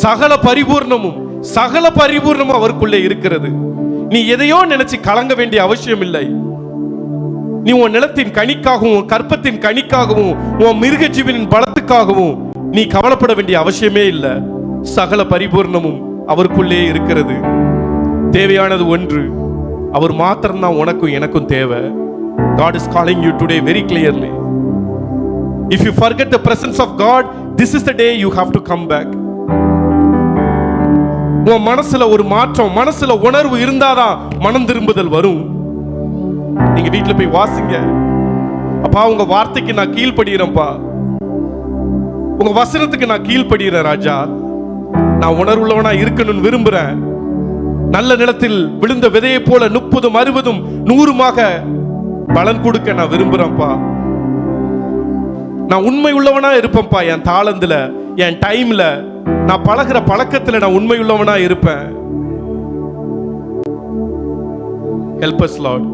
சகல பரிபூர்ணமும் அவருக்குள்ளே இருக்கிறது. நீ எதையோ நினைச்சு கலங்க வேண்டிய அவசியம் இல்லை. நீ உன் நிலத்தின் கனிக்காகவும் உன் கற்பத்தின் கனிக்காகவும் உன் மிருக ஜீவனின் பலத்துக்காகவும் நீ கவலைப்பட வேண்டிய அவசியமே இல்லை. சகல பரிபூர்ணமும் அவருக்குள்ளே இருக்கிறது. தேவையானது ஒன்று, அவர் மாத்திரம்தான் உனக்கும் எனக்கும் தேவை. God is calling you today very clearly. If you forget the presence of God, this is the day you have to come back. உன் மனசுல ஒரு மாற்றம், மனசுல உணர்வு இருந்தாதான் மனம் திரும்புதல் வரும். நீங்க வீட்டுல போய் வாசிங்க. அப்பா, உங்க வார்த்தைக்கு நான் கீழ்ப்படுகிறேன்ப்பா, உங்க வசனத்துக்கு நான் கீழ்ப்படுகிறேன் ராஜா. நான் உணர்வுள்ளவனா இருக்கணும்னு விரும்புறேன். நல்ல நிலத்தில் விழுந்த விதையை போல 30, 60, 100மாக பலன் கொடுக்க நான் விரும்புறேன்ப்பா. நான் உண்மை உள்ளவனா இருப்பேன்ப்பா. என் தாளந்துல, என் டைம்ல, நான் பழகிற பழக்கத்துல நான் உண்மை உள்ளவனா இருப்பேன். Help us, Lord.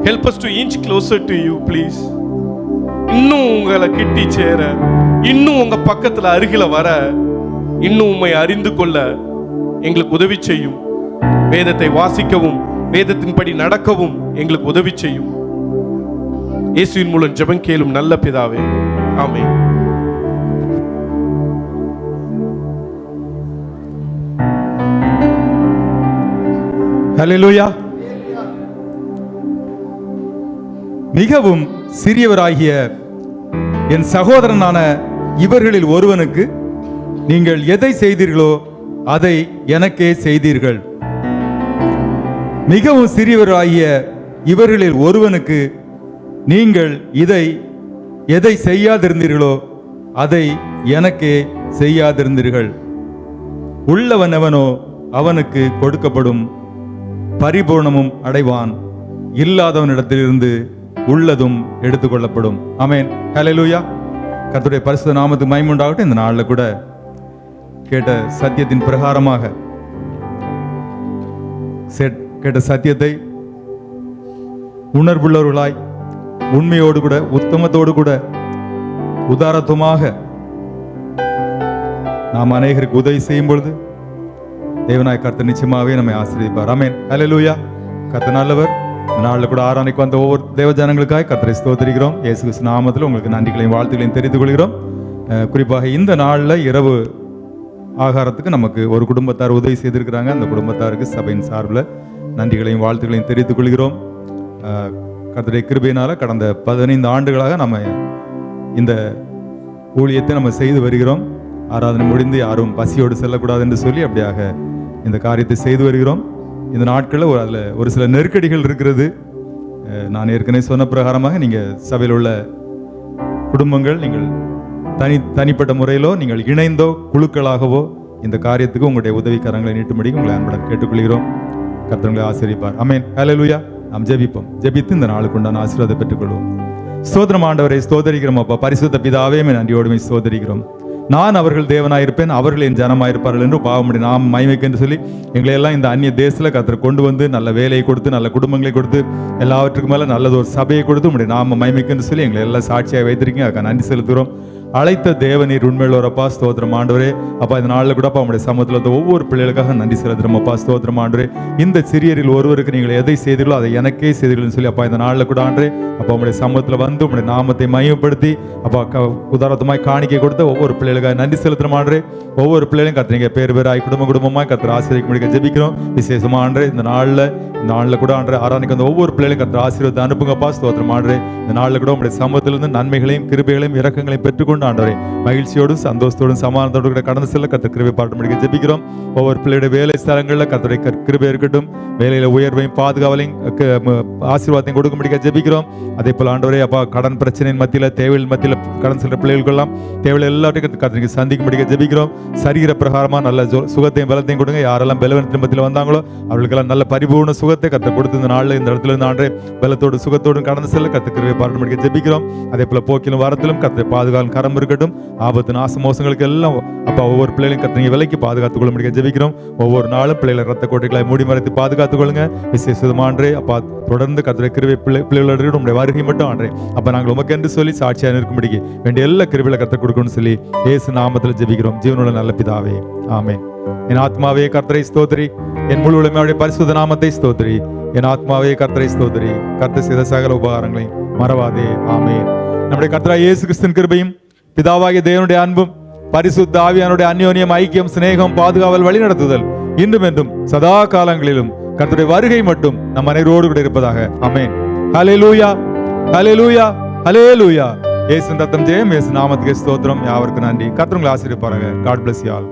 Help us to inch closer to you, please. இன்னும் உங்களை கிட்டி சேர, இன்னும் உங்க பக்கத்துல அருகில வர, இன்னும் உம்மை அறிந்து கொள்ள எங்களுக்கு உதவி செய்யும். வேதத்தை வாசிக்கவும் வேதத்தின்படி நடக்கவும் எங்களுக்கு உதவி செய்யும். இயேசுவின் மூலம் ஜெபம் கேளும் நல்ல பிதாவே, ஆமென். ஹல்லேலூயா. மிகவும் சிறியவராகிய என் சகோதரனான இவர்களில் ஒருவனுக்கு நீங்கள் எதை செய்தீர்களோ அதை எனக்கே செய்தீர்கள். மிகவும் சிறியவராகிய இவர்களில் ஒருவனுக்கு நீங்கள் எதை செய்யாதிருந்தீர்களோ அதை எனக்கே செய்யாதிருந்தீர்கள். உள்ளவன் எவனோ அவனுக்கு கொடுக்கப்படும், பரிபூர்ணமும் அடைவான். இல்லாதவனிடத்திலிருந்து உள்ளதும் எடுத்துக்கொள்ளப்படும். ஆமென். ஹல்லேலூயா. கர்த்தருடைய பரிசுத்த நாமத்துக்கு மகிமை உண்டாகட்டும். இந்த நாளில் கூட கேட்ட சத்தியத்தின் பிரகாரமாக கேட்ட சத்தியத்தை உணர்வுள்ளவர்களாய், உண்மையோடு கூட, உத்தமத்தோடு கூட, உதாரத்துவமாக நாம் அநேகருக்கு உதவி செய்யும் பொழுது தேவனாய் கர்த்தர் நிச்சயமாகவே நம்மை ஆசீர்வதிப்பார். ஆமென். ஹல்லேலூயா. கர்த்தர் நல்லவர். இந்த நாளில் கூட ஆராதனைக்கு வந்த ஒவ்வொரு தேவ ஜனங்களுக்காய் கர்த்தரை ஸ்தோத்திரிக்கிறோம். இயேசு கிறிஸ்து நாமத்தில் உங்களுக்கு நன்றிகளையும் வாழ்த்துக்களையும் தெரிந்து கொள்கிறோம். குறிப்பாக இந்த நாளில் இரவு ஆகாரத்துக்கு நமக்கு ஒரு குடும்பத்தார் உதவி செய்திருக்கிறாங்க. அந்த குடும்பத்தாருக்கு சபையின் சார்பில் நன்றிகளையும் வாழ்த்துக்களையும் தெரிவித்துக் கொள்கிறோம். கர்த்தருடைய கிருபையினால கடந்த 15 ஆண்டுகளாக நம்ம இந்த ஊழியத்தை நம்ம செய்து வருகிறோம். ஆராதனை முடிந்து யாரும் பசியோடு செல்லக்கூடாது என்று சொல்லி அப்படியாக இந்த காரியத்தை செய்து வருகிறோம். இந்த நாட்களில் அதில் ஒரு சில நெருக்கடிகள் இருக்கிறது. நான் ஏற்கனவே சொன்ன பிரகாரமாக நீங்கள் சபையில் உள்ள குடும்பங்கள் நீங்கள் தனிப்பட்ட முறையிலோ நீங்கள் இணைந்தோ குழுக்களாகவோ இந்த காரியத்துக்கு உங்களுடைய உதவிக்காரங்களை நீட்டும்படி உங்களை அன்புடன் கேட்டுக்கொள்கிறோம். கர்த்தர் உங்களை ஆசீர்வதிப்பார். ஆமென். ஹல்லேலூயா. நாம் ஜெபிப்போம். ஜெபித்து இந்த நாளுக்கு உண்டான ஆசீர்வாதத்தை பெற்றுக்கொள்வோம். ஸ்தோத்திரம் ஆண்டவரை, ஸ்தோதரிக்கிறோம் அப்பா. பரிசுத்த பிதாவே, நன்றியோடுமை ஸ்தோதரிக்கிறோம். நான் அவர்கள் தேவனாயிருப்பேன், அவர்கள் என் ஜனமாயிருப்பார்கள் என்று பாவமுடைய நாம் மகிமைக்கு என்று சொல்லி எங்களை எல்லாம் இந்த அந்நிய தேசத்தில் கர்த்தர் கொண்டு வந்து நல்ல வேலையை கொடுத்து, நல்ல குடும்பங்களை கொடுத்து, எல்லாவற்றுக்கும் மேலே நல்லது ஒரு சபையை கொடுத்து உங்களுடைய நாம மகிமைக்கு என்று சொல்லி எங்களை எல்லாம் சாட்சியாக வைத்திருக்கீங்க. அதுக்கு நன்றி செலுத்துகிறோம். அழைத்த தேவநீர் உண்மையுள்ளவரப்பா. ஸ்தோத்திரம் ஆண்டவரே. அப்பா இந்த நாளில் கூட அப்பா உங்களுடைய சமூகத்தில் ஒவ்வொரு பிள்ளைகளுக்காக நன்றி செலுத்துகிறோம் அப்பா. ஸ்தோத்திரம் ஆண்டவரே. இந்த சிறியரில் ஒருவருக்கு நீங்கள் எதை செய்தீர்களோ அதை எனக்கே செய்தீர்கள்னு சொல்லி அப்பா இந்த நாளில் கூட ஆண்டே அப்பா உங்களுடைய சமூகத்தில் வந்து உங்களுடைய நாமத்தை மையப்படுத்தி அப்பா உதாரணமாய் காணிக்கை கொடுத்த ஒவ்வொரு பிள்ளைகளுக்காக நன்றி செலுத்துகிறோம் ஆண்டே. ஒவ்வொரு பிள்ளைகளும் கத்துறீங்க பேர் பேராய் குடும்பமாய் கர்த்தர் ஆசீர்வதிக்க முடிக்க ஜெபிக்கிறோம். விசேஷமா ஆண்டே இந்த நாளில் கூட ஆண்டே ஆராதனைக்கு வந்த ஒவ்வொரு பிள்ளைகளும் கர்த்தர் ஆசீர்வாதத்தை அனுப்புங்கப்பா. ஸ்தோத்திரம் ஆண்டே. இந்த நாளில் கூட உங்களுடைய சமூகத்திலிருந்து நன்மைகளையும் கிருபைகளையும் இரக்கங்களையும் பெற்றுக்கொண்டு ஆண்டவரே மகிழ்ச்சியோடும் சந்தோஷத்தோடும் சமாதானத்தோடு கூட கடந்து செல்ல கர்த்தர் கிருபை பாராட்ட முடிக்க ஜெபிக்கிறோம். ஒவ்வொரு பிள்ளையுடைய வேலை ஸ்தலங்களில் கர்த்தருடைய கிருபை இருக்கட்டும். வேலையில உயர்வையும் பாதுகாவலையும் ஆசீர்வாதத்தையும் கொடுக்க முடிக்க ஜெபிக்கிறோம். அதே போல ஆண்டவரே அப்பா கடன் பிரச்சனையின் மத்தியில், தேவையில் மத்தியில் கடன் செல்ற பிள்ளைகளுக்கெல்லாம் தேவையில்லை எல்லாத்தையும் கர்த்தருக்கு சந்திக்க முடிக்க ஜெபிக்கிறோம். சரீர பிரகாரமா நல்ல சுகத்தையும் பலத்தையும் கொடுங்க. யாரெல்லாம் பலவீனத்தின் மத்தியில் வந்தாங்களோ அவர்களுக்கெல்லாம் நல்ல பரிபூர்ண சுகத்தை கர்த்தர் கொடுத்து இந்த நாளில் இந்த இடத்துல இருந்து ஆண்டே பலத்தோடு சுகத்தோடு கடந்து செல்ல கர்த்தர் கிருபை பாராட்ட முடிக்க ஜெபிக்கிறோம். அதே போல போக்கிலும் வரத்திலும் கர்த்தர் பாதுகாவல் கரம் இருக்கட்டும். ஆபத்து நாச மோசங்களுக்கு எல்லாம் அப்பா ஒவ்வொரு பிள்ளைகளையும் கர்த்தர் விலைக்கு பாதுகாத்துக் கொள்ள முடிக்க ஜெபிக்கிறோம். ஒவ்வொரு நாளும் பிள்ளைகளை ரத்த கோட்டைகளை மூடி மறைத்து பாதுகாத்துக் கொள்ளுங்க. விசேஷமான்றே அப்பா தொடர்ந்து கர்த்தருடைய கிருபை பிள்ளைகளோட உங்களுடைய வருகை மட்டும் ஆண்டே அப்ப நாங்கள் உமக்கு என்று சொல்லி சாட்சியாக நிற்கும்படிக்கு வேண்டிய எல்லா கிருபைகளை கர்த்தர் கொடுக்கணும்னு சொல்லி இயேசு நாமத்தில் ஜெபிக்கிறோம். ஜீவனுள்ள நல்ல பிதாவே, ஆமென். என் ஆத்மாவே கர்த்தரை ஸ்தோத்திரி, என் முழு உலகமே பரிசுத்த நாமத்தை ஸ்தோத்திரி. என் ஆத்மாவே கர்த்தரை ஸ்தோத்திரி, கர்த்தர் செய்த சகல உபகாரங்களை மறவாதே. ஆமென். நம்முடைய கர்த்தராகிய இயேசு கிறிஸ்துவின் கிருபையும் பிதாவாகிய தேவனுடைய அன்பும் பரிசுத்த ஆவியானுடைய அந்யோன்யம், ஐக்கியம், சிநேகம், பாதுகாவல், வழிநடத்துதல் இன்றும் என்றும் சதா காலங்களிலும் கர்த்தருடைய வருகை மட்டும் நம் அனைவரோடு கூட இருப்பதாக. ஆமென். ஹல்லேலூயா, ஹல்லேலூயா, ஹல்லேலூயா. இயேசுவின் ரத்தம் ஜெயம், இயேசு நாமத்துக்கு ஸ்தோத்திரம். யாவருக்கும் நன்றி. கர்த்தர் உங்களை ஆசீர்வதிப்பாராக. God bless you all.